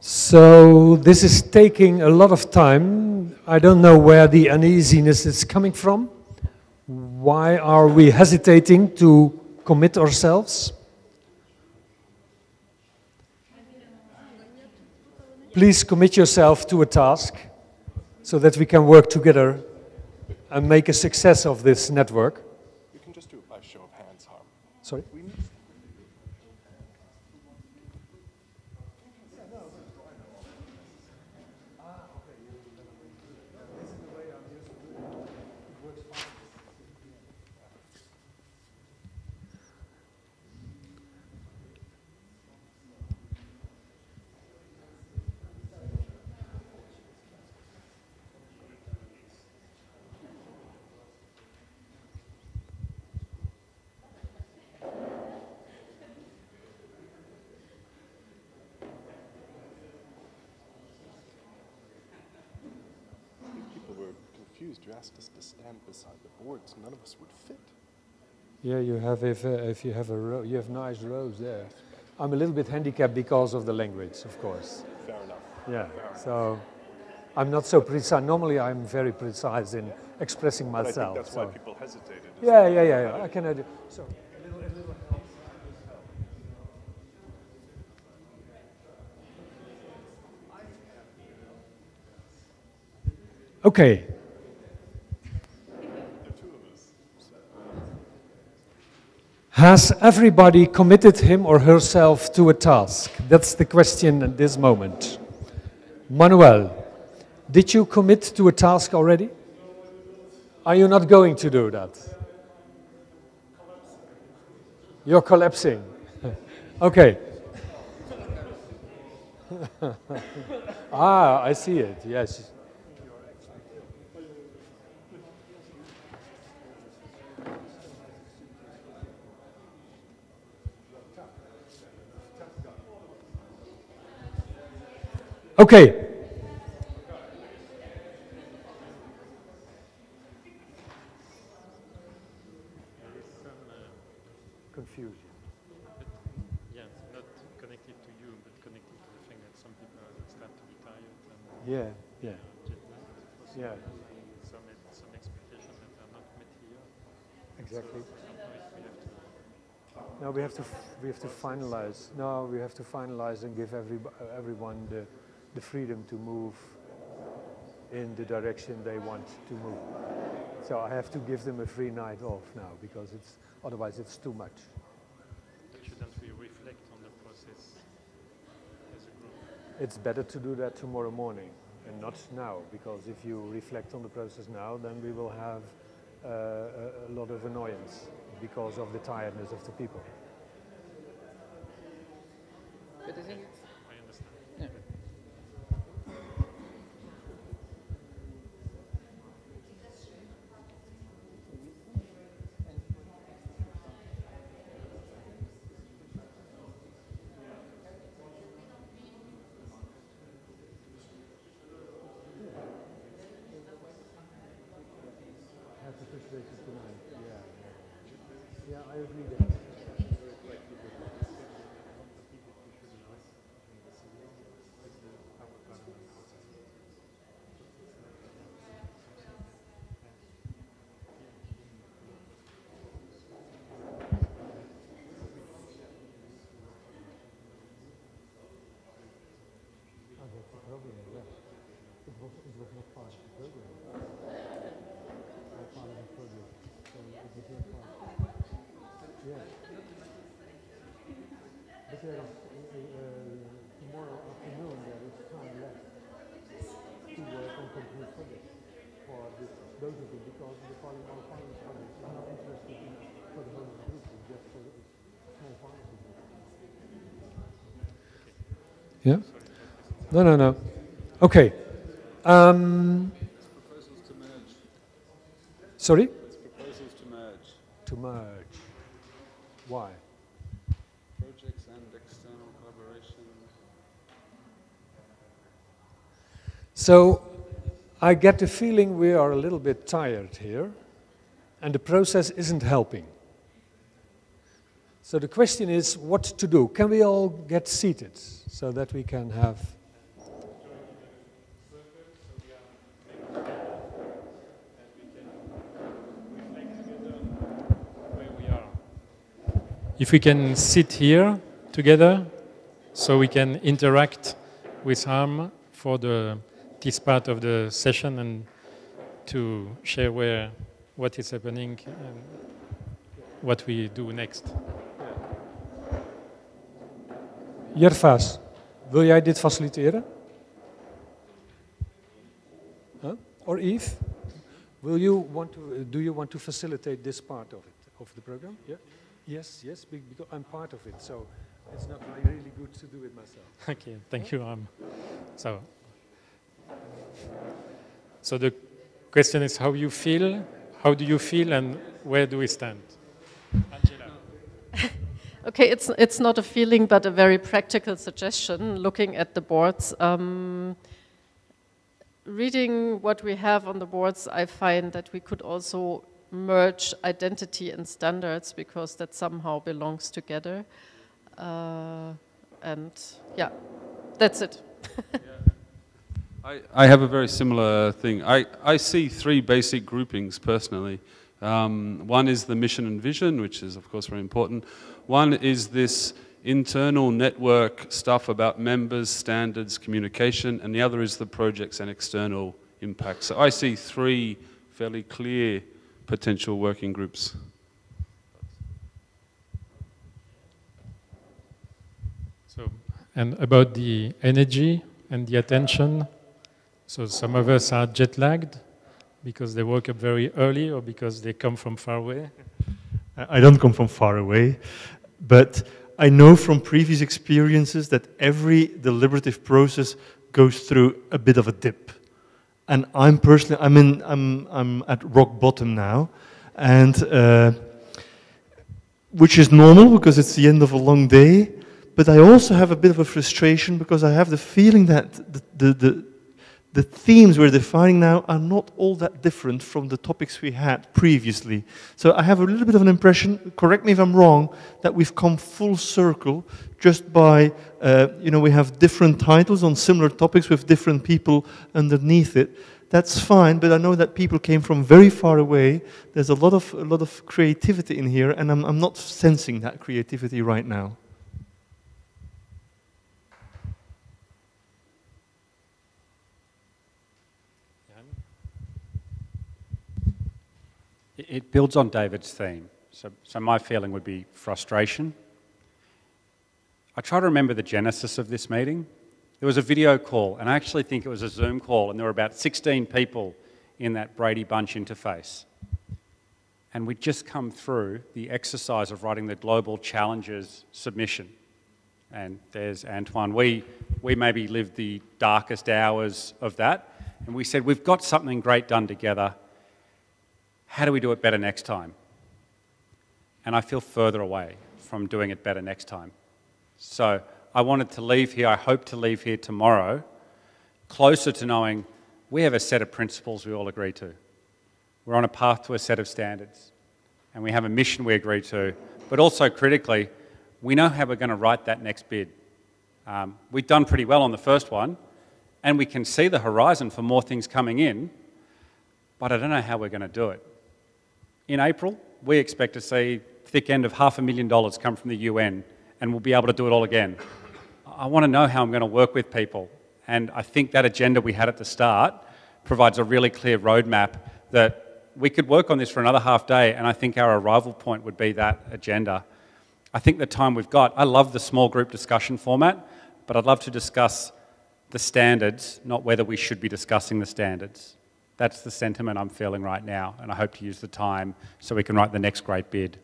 So this is taking a lot of time. I don't know where the uneasiness is coming from. Why are we hesitating to commit ourselves? Please commit yourself to a task so that we can work together and make a success of this network. We can just do it by show of hands, Harm. Sorry? You asked us to stand beside the boards. None of us would fit. Yeah, you have if you have a row, you have nice rows there. I'm a little bit handicapped because of the language, of course. Fair enough. Yeah. Fair So I'm not so precise. Normally, I'm very precise in expressing myself. But I think that's why people hesitated. Yeah. I can do. So. Okay. Has everybody committed him or herself to a task? That's the question at this moment. Manuel, did you commit to a task already? Are you not going to do that? You're collapsing. Okay. Ah, I see it, yes. Okay. Confusion. Yeah, not connected to you, but connected to the thing that some people start to be tired. And Yeah, yeah. Yeah. Some expectations that are not met here. Exactly. So No, we have to finalize. No, we have to finalize and give everyone the freedom to move in the direction they want to move. So I have to give them a free night off now because otherwise it's too much. But shouldn't we reflect on the process as a group? It's better to do that tomorrow morning and not now, because if you reflect on the process now, then we will have a lot of annoyance because of the tiredness of the people. But I think I understand. Yeah. Yeah, I agree there. It was not part of the program. Not part of the project. So it was not part. Yeah. But there is, tomorrow afternoon there is time left to work on complete projects for those of you, because the our finance project is not interested for the whole group, it's just for the small finance group. Yeah? No. Okay. Proposals to merge. Sorry? It's proposals to merge. To merge. Why? Projects and external collaboration. So I get the feeling we are a little bit tired here, and the process isn't helping. So the question is what to do. Can we all get seated so that we can have... If we can sit here together, so we can interact with Harm for this part of the session and to share what is happening and what we do next. Jervas, wil jij dit faciliteren? Huh? Or Yves, do you want to facilitate this part of it, of the program? Yeah. Yes, because I'm part of it, so it's not really good to do it myself. Okay, thank you. So the question is how you feel, how do you feel, and where do we stand? Angela. Okay, it's not a feeling, but a very practical suggestion. Looking at the boards, reading what we have on the boards, I find that we could also merge identity and standards, because that somehow belongs together. And yeah, that's it. I have a very similar thing. I see three basic groupings personally. One is the mission and vision, which is of course very important. One is this internal network stuff about members, standards, communication, and the other is the projects and external impact. So I see 3 fairly clear potential working groups. So, and about the energy and the attention, so some of us are jet lagged because they woke up very early or because they come from far away. I don't come from far away, but I know from previous experiences that every deliberative process goes through a bit of a dip. And I'm personally, I'm at rock bottom now, and which is normal because it's the end of a long day. But I also have a bit of a frustration because I have the feeling that the themes we're defining now are not all that different from the topics we had previously. So I have a little bit of an impression, correct me if I'm wrong, that we've come full circle just by, we have different titles on similar topics with different people underneath it. That's fine, but I know that people came from very far away. There's a lot of creativity in here, and I'm not sensing that creativity right now. It builds on David's theme. So my feeling would be frustration. I try to remember the genesis of this meeting. There was a video call, and I actually think it was a Zoom call, and there were about 16 people in that Brady Bunch interface. And we'd just come through the exercise of writing the Global Challenges submission. And there's Antoine. We maybe lived the darkest hours of that, and we said, we've got something great done together. How do we do it better next time? And I feel further away from doing it better next time. So I wanted to leave here, I hope to leave here tomorrow, closer to knowing we have a set of principles we all agree to. We're on a path to a set of standards. And we have a mission we agree to. But also critically, we know how we're going to write that next bid. We've done pretty well on the first one, and we can see the horizon for more things coming in, but I don't know how we're going to do it. In April, we expect to see thick end of $500,000 come from the UN, and we'll be able to do it all again. I want to know how I'm going to work with people, and I think that agenda we had at the start provides a really clear roadmap that we could work on this for another half day, and I think our arrival point would be that agenda. I think the time we've got, I love the small group discussion format, but I'd love to discuss the standards, not whether we should be discussing the standards. That's the sentiment I'm feeling right now, and I hope to use the time so we can write the next great bid.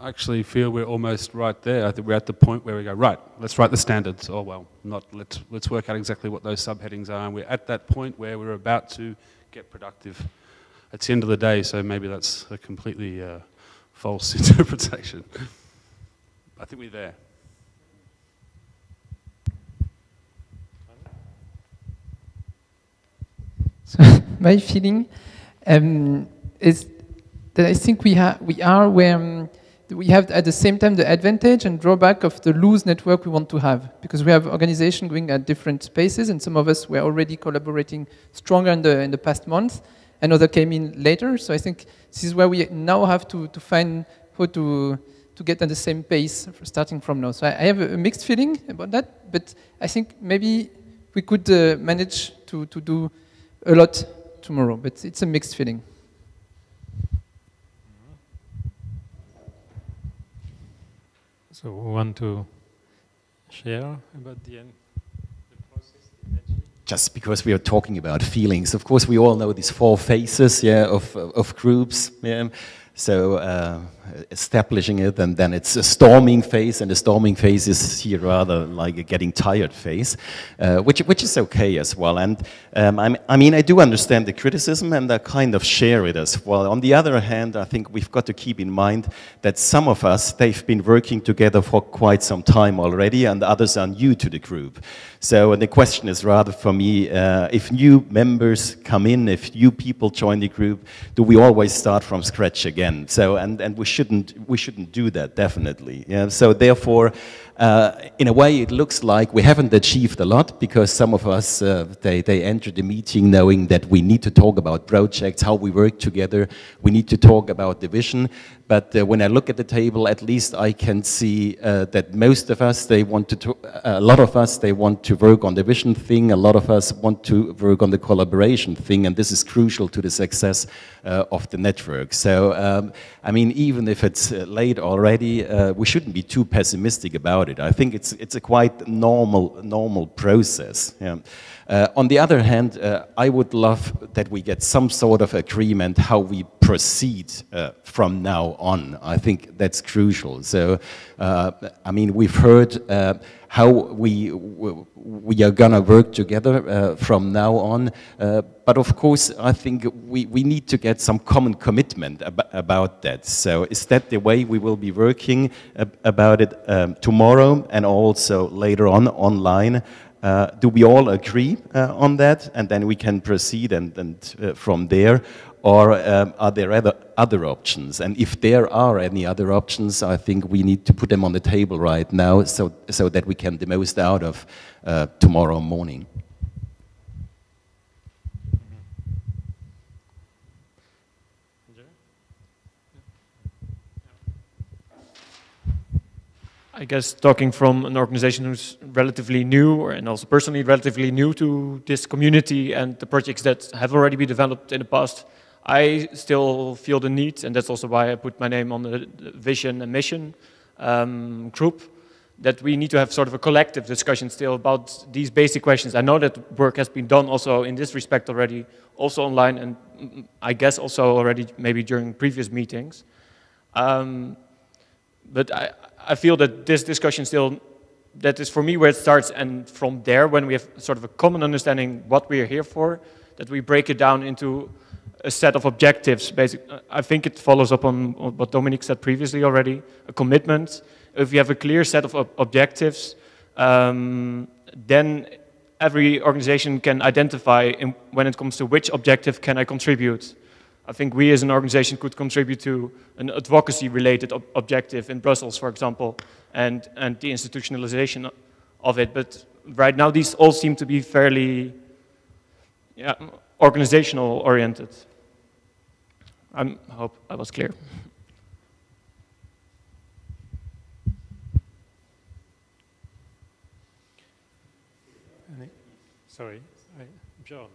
I actually feel we're almost right there. I think we're at the point where we go, right, let's write the standards. Oh well, not let's work out exactly what those subheadings are. And we're at that point where we're about to get productive. It's the end of the day, so maybe that's a completely false interpretation. I think we're there. So my feeling is that I think we are where we have at the same time the advantage and drawback of the loose network we want to have, because we have organizations going at different spaces, and some of us were already collaborating stronger in the past months, and others came in later. So I think this is where we now have to find how to get at the same pace starting from now. So I have a mixed feeling about that, but I think maybe we could manage to do a lot tomorrow, but it's a mixed feeling. So we want to share about the process, the energy? Just because we are talking about feelings, of course we all know these 4 phases, of groups. Yeah. So establishing it, and then it's a storming phase, and the storming phase is here rather like a getting tired phase, which is okay as well. And I mean, I do understand the criticism, and I kind of share it as well. On the other hand, I think we've got to keep in mind that some of us, they've been working together for quite some time already, and others are new to the group. So the question is rather for me, if new members come in, if new people join the group, do we always start from scratch again? So and we shouldn't do that, definitely. Yeah. So therefore, In a way, it looks like we haven't achieved a lot because some of us, they enter the meeting knowing that we need to talk about projects, how we work together, we need to talk about the vision. But when I look at the table, at least I can see that most of us, a lot of us, they want to work on the vision thing, a lot of us want to work on the collaboration thing, and this is crucial to the success of the network. So, I mean, even if it's late already, we shouldn't be too pessimistic about it. I think it's a quite normal process. Yeah. On the other hand, I would love that we get some sort of agreement how we proceed from now on. I think that's crucial. So, I mean, we've heard how we are gonna work together from now on. But of course, I think we need to get some common commitment about that. So is that the way we will be working about it tomorrow and also later on online? Do we all agree on that, and then we can proceed and from there, or are there other options? And if there are any other options, I think we need to put them on the table right now, so that we can the most out of tomorrow morning. I guess talking from an organization who's relatively new, and also personally relatively new to this community and the projects that have already been developed in the past, I still feel the need, and that's also why I put my name on the vision and mission group, that we need to have sort of a collective discussion still about these basic questions. I know that work has been done also in this respect already, also online, and I guess also already maybe during previous meetings. But I feel that this discussion still, that is for me where it starts, and from there, when we have sort of a common understanding what we are here for, that we break it down into a set of objectives. I think it follows up on what Dominique said previously already, a commitment. If you have a clear set of objectives, then every organization can identify when it comes to which objective can I contribute. I think we as an organization could contribute to an advocacy-related objective in Brussels, for example, and the institutionalization of it. But right now, these all seem to be fairly organizational-oriented. I hope I was clear. Sorry, John.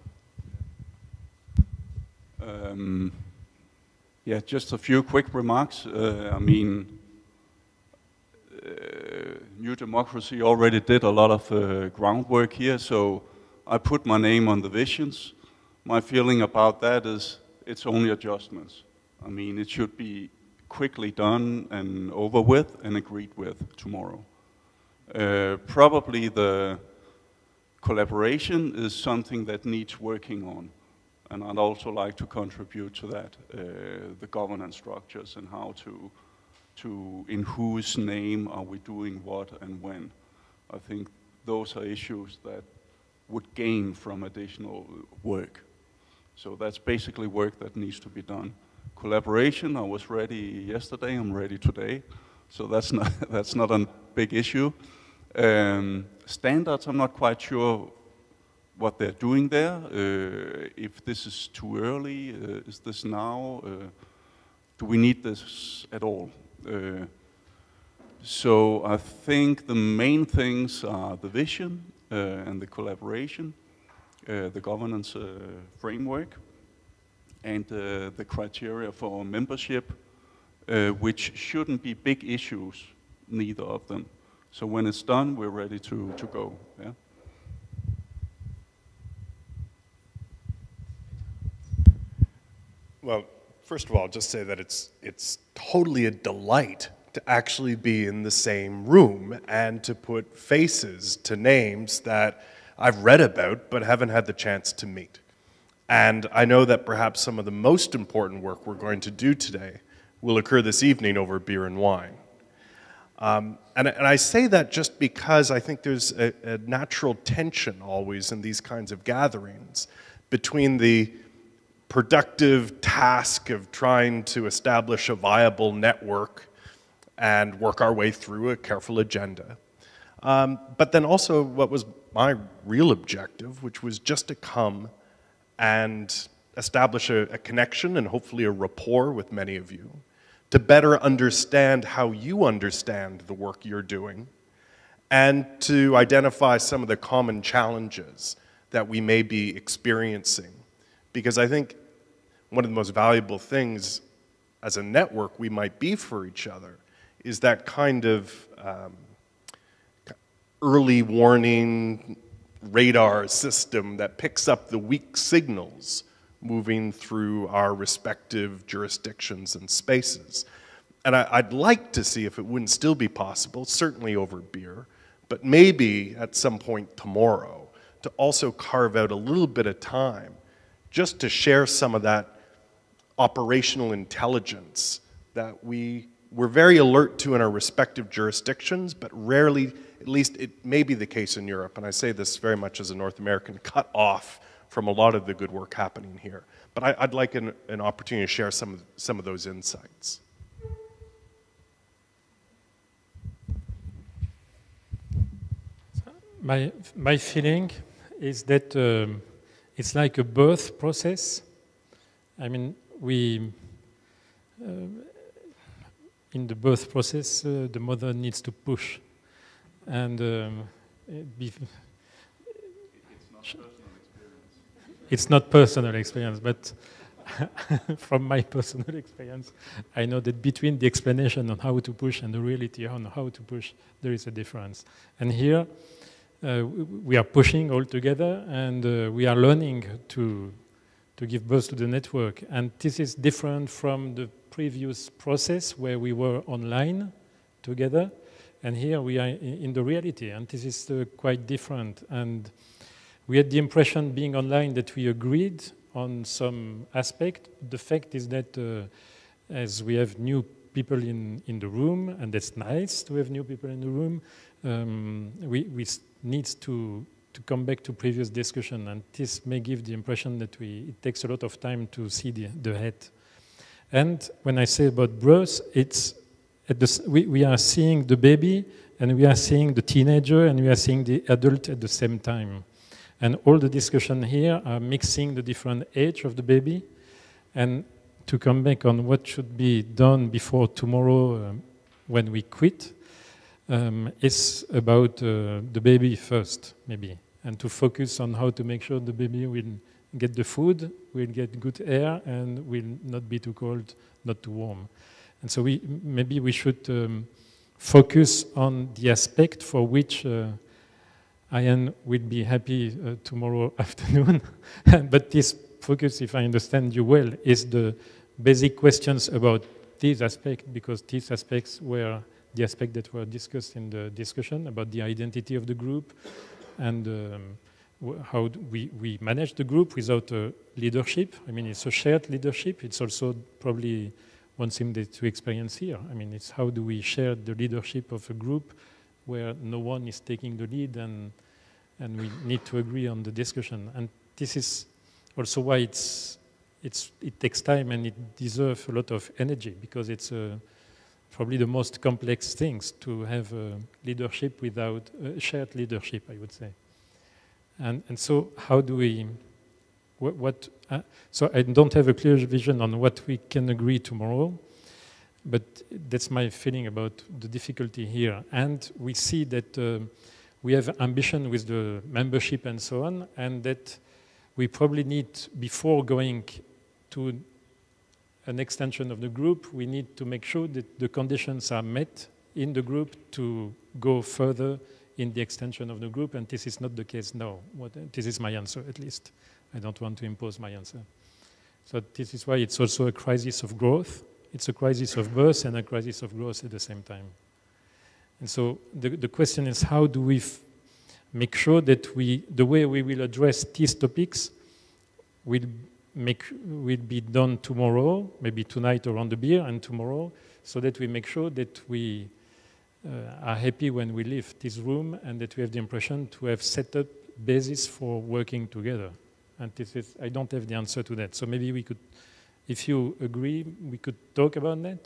Yeah, just a few quick remarks. I mean, New Democracy already did a lot of groundwork here, so I put my name on the visions. My feeling about that is it's only adjustments. I mean, it should be quickly done and over with and agreed with tomorrow. Probably the collaboration is something that needs working on. And I'd also like to contribute to that, the governance structures and how to in whose name are we doing what and when. I think those are issues that would gain from additional work. So that's basically work that needs to be done. Collaboration, I was ready yesterday, I'm ready today. So that's not a big issue. Standards, I'm not quite sure what they're doing there. If this is too early, is this now? Do we need this at all? So I think the main things are the vision and the collaboration, the governance framework, and the criteria for membership, which shouldn't be big issues, neither of them. So when it's done, we're ready to go. Yeah? Well, first of all, just say that it's totally a delight to actually be in the same room and to put faces to names that I've read about but haven't had the chance to meet. And I know that perhaps some of the most important work we're going to do today will occur this evening over beer and wine. And I say that just because I think there's a natural tension always in these kinds of gatherings between the productive task of trying to establish a viable network and work our way through a careful agenda, But then also what was my real objective, which was just to come and establish a connection and hopefully a rapport with many of you, to better understand how you understand the work you're doing, and to identify some of the common challenges that we may be experiencing. Because I think one of the most valuable things as a network we might be for each other is that kind of early warning radar system that picks up the weak signals moving through our respective jurisdictions and spaces. And I'd like to see if it wouldn't still be possible, certainly over beer, but maybe at some point tomorrow, to also carve out a little bit of time just to share some of that operational intelligence that we're very alert to in our respective jurisdictions, but rarely, at least it may be the case in Europe, and I say this very much as a North American, cut off from a lot of the good work happening here. But I'd like an opportunity to share some of those insights. My feeling is that it's like a birth process. I mean, in the birth process, the mother needs to push, and it's not personal experience, but from my personal experience, I know that between the explanation on how to push and the reality on how to push, there is a difference. And here, we are pushing all together, and we are learning to give birth to the network. And this is different from the previous process where we were online together, and here we are in the reality, and this is quite different. And we had the impression being online that we agreed on some aspect. The fact is that as we have new people in the room, and that's nice to have new people in the room, we need to come back to previous discussion, and this may give the impression that it takes a lot of time to see the head. And when I say about birth, it's we are seeing the baby, and we are seeing the teenager, and we are seeing the adult at the same time. And all the discussion here are mixing the different age of the baby. And to come back on what should be done before tomorrow when we quit, is about the baby first, maybe. And to focus on how to make sure the baby will get the food, will get good air, and will not be too cold, not too warm. And so maybe we should focus on the aspect for which Ian will be happy tomorrow afternoon. But this focus, if I understand you well, is the basic questions about these aspects, because these aspects were the aspects that were discussed in the discussion about the identity of the group, and how we manage the group without leadership. I mean, it's a shared leadership. It's also probably one thing that we experience here. I mean, it's how do we share the leadership of a group where no one is taking the lead, and we need to agree on the discussion. And this is also why it takes time, and it deserves a lot of energy, because it's probably the most complex things to have leadership without shared leadership, I would say. And so how do we, so I don't have a clear vision on what we can agree tomorrow, but that's my feeling about the difficulty here. And we see that we have ambition with the membership and so on, and that we probably need, before going to an extension of the group, we need to make sure that the conditions are met in the group to go further in the extension of the group, and this is not the case now. This is my answer, at least. I don't want to impose my answer. So this is why it's also a crisis of growth. It's a crisis of birth and a crisis of growth at the same time. And so the question is, how do we make sure that the way we will address these topics will be done tomorrow, maybe tonight around the beer, and tomorrow, so that we make sure that we are happy when we leave this room, and that we have the impression to have set up basis for working together. And this is, I don't have the answer to that. So maybe we could, if you agree, we could talk about that.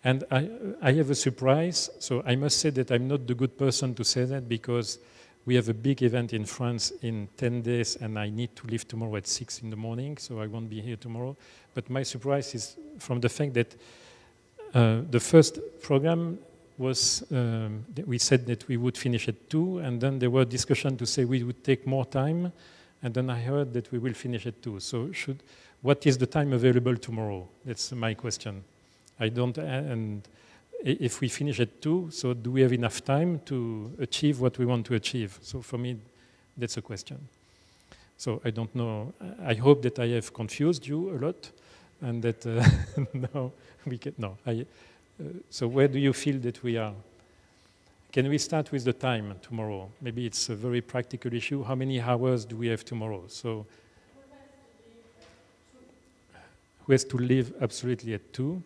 And I have a surprise, so I must say that I'm not the good person to say that, because we have a big event in France in 10 days, and I need to leave tomorrow at 6 in the morning, so I won't be here tomorrow. But my surprise is from the fact that the first program was, we said that we would finish at 2, and then there were discussions to say we would take more time, and then I heard that we will finish at 2. So what is the time available tomorrow? That's my question. I don't, and if we finish at 2, so do we have enough time to achieve what we want to achieve? So for me, that's a question. So I don't know. I hope that I have confused you a lot, and that no, we can, no. So where do you feel that we are? Can we start with the time tomorrow? Maybe it's a very practical issue. How many hours do we have tomorrow? So who has to leave absolutely at 2?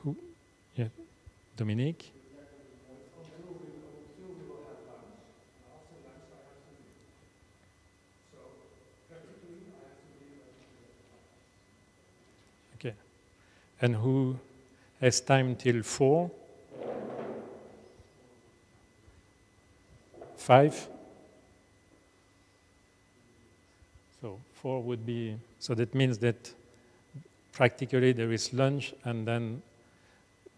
Who? Yeah, Dominique? Okay. And who has time till 4? 5? So 4 would be, so that means that practically there is lunch and then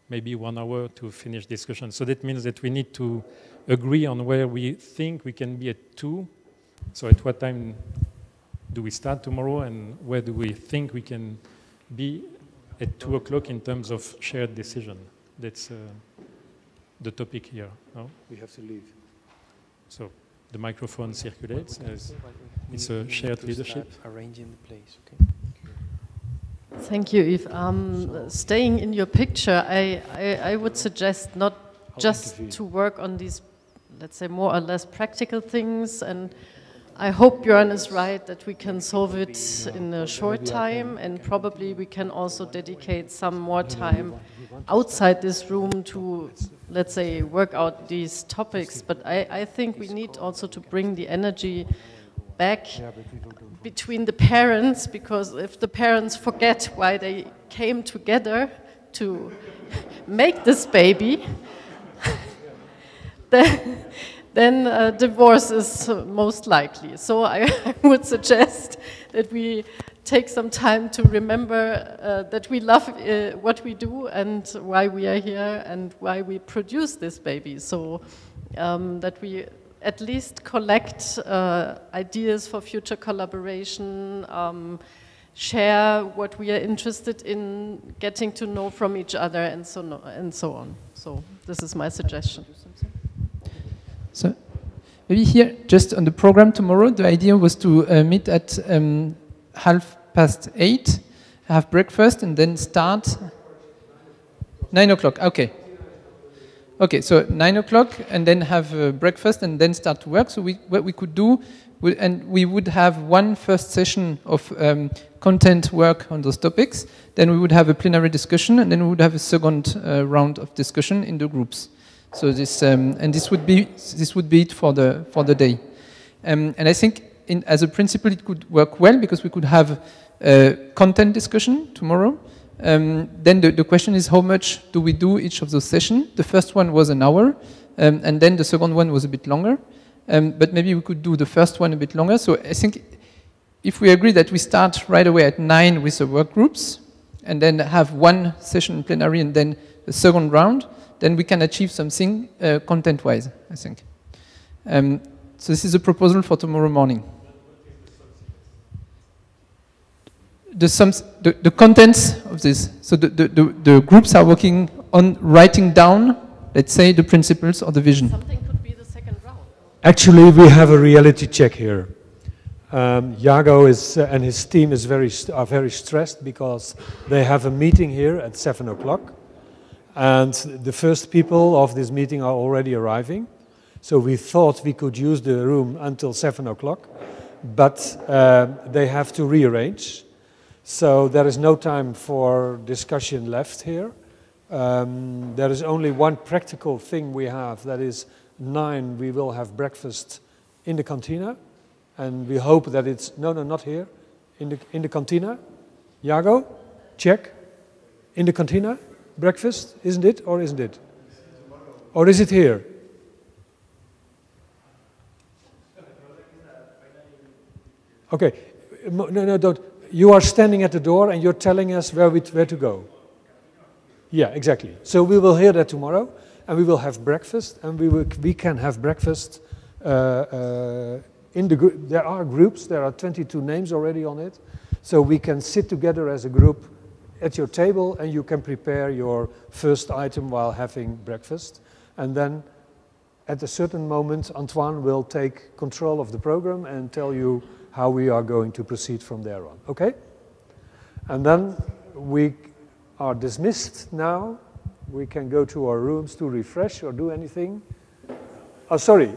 maybe 1 hour to finish discussion. So that means that we need to agree on where we think we can be at 2. So at what time do we start tomorrow, and where do we think we can be at 2 o'clock in terms of shared decision? That's the topic here. No? We have to leave. So the microphone circulates as it's a shared leadership. Arranging the place, okay. Thank you, Yves. Staying in your picture, I would suggest not just to work on these, let's say, more or less practical things, and I hope Björn is right that we can solve it in a short time, and probably we can also dedicate some more time outside this room to, let's say, work out these topics. But I think we need also to bring the energy back between the parents, because if the parents forget why they came together to make this baby, then divorce is most likely. So I would suggest that we take some time to remember that we love what we do and why we are here and why we produce this baby. So that we at least collect ideas for future collaboration, share what we are interested in getting to know from each other, and so on. So this is my suggestion. So maybe here, just on the program tomorrow, the idea was to meet at 8:30, have breakfast, and then start 9 o'clock. Okay. Okay, so 9 o'clock, and then have breakfast, and then start to work. So what we could do, and we would have one first session of content work on those topics. Then we would have a plenary discussion, and then we would have a second round of discussion in the groups. So this and this would be it for the day. And I think as a principle it could work well, because we could have a content discussion tomorrow. Then the question is, how much do we do each of those sessions? The first one was an hour, and then the second one was a bit longer. But maybe we could do the first one a bit longer. So I think if we agree that we start right away at 9 with the work groups, and then have one session plenary and then a second round, then we can achieve something content-wise, I think. So this is a proposal for tomorrow morning. The contents of this. So the groups are working on writing down, let's say, the principles or the vision. Something could be the second round. Actually, we have a reality check here. Jago and his team are very stressed because they have a meeting here at 7 o'clock. And the first people of this meeting are already arriving. So we thought we could use the room until 7 o'clock, but they have to rearrange. So there is no time for discussion left here. There is only one practical thing we have, that is 9, we will have breakfast in the cantina. And we hope that it's, no, not here, in the cantina. Jago, check, in the cantina. breakfast, isn't it, or isn't it? Or is it here? Okay, no, don't. You are standing at the door and you're telling us where to go. Yeah, exactly. So we will hear that tomorrow, and we will have breakfast, and we can have breakfast in the group. There are groups. There are 22 names already on it, so we can sit together as a group at your table, and you can prepare your first item while having breakfast, and then at a certain moment, Antoine will take control of the program and tell you how we are going to proceed from there on, okay? And then we are dismissed now. We can go to our rooms to refresh or do anything. Oh, sorry.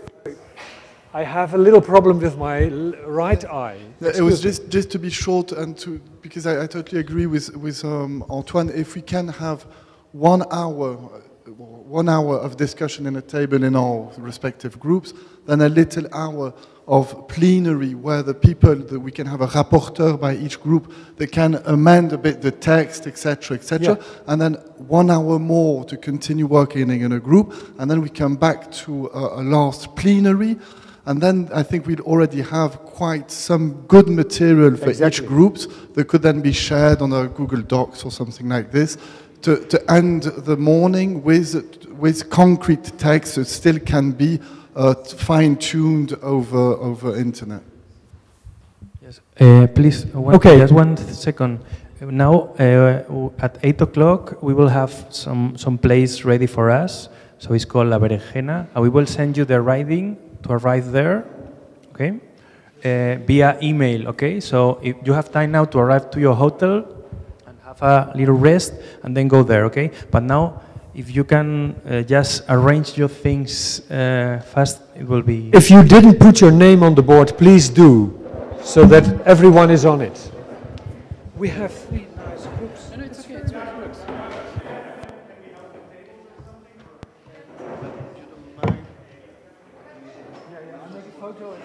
I have a little problem with my right eye. It was just to be short and because I totally agree with Antoine. If we can have 1 hour of discussion in a table in our respective groups, then a little hour of plenary where we can have a rapporteur by each group that can amend a bit the text, etc., etc., and then 1 hour more to continue working in a group, and then we come back to a last plenary, and then I think we'd already have quite some good material for each groups that could then be shared on a Google Docs or something like this to end the morning with concrete text that still can be fine-tuned over internet. Yes. Please, just 1 second. Now, at 8 o'clock, we will have some place ready for us. So it's called La Berenjena. And we will send you the writing to arrive there, okay? Via email, okay? So if you have time now to arrive to your hotel and have a little rest and then go there, okay? But now, if you can just arrange your things fast, it will be... If you didn't put your name on the board, please do, so that everyone is on it. We have 3 nice groups. No, it's okay, it's okay. I'll make a photo.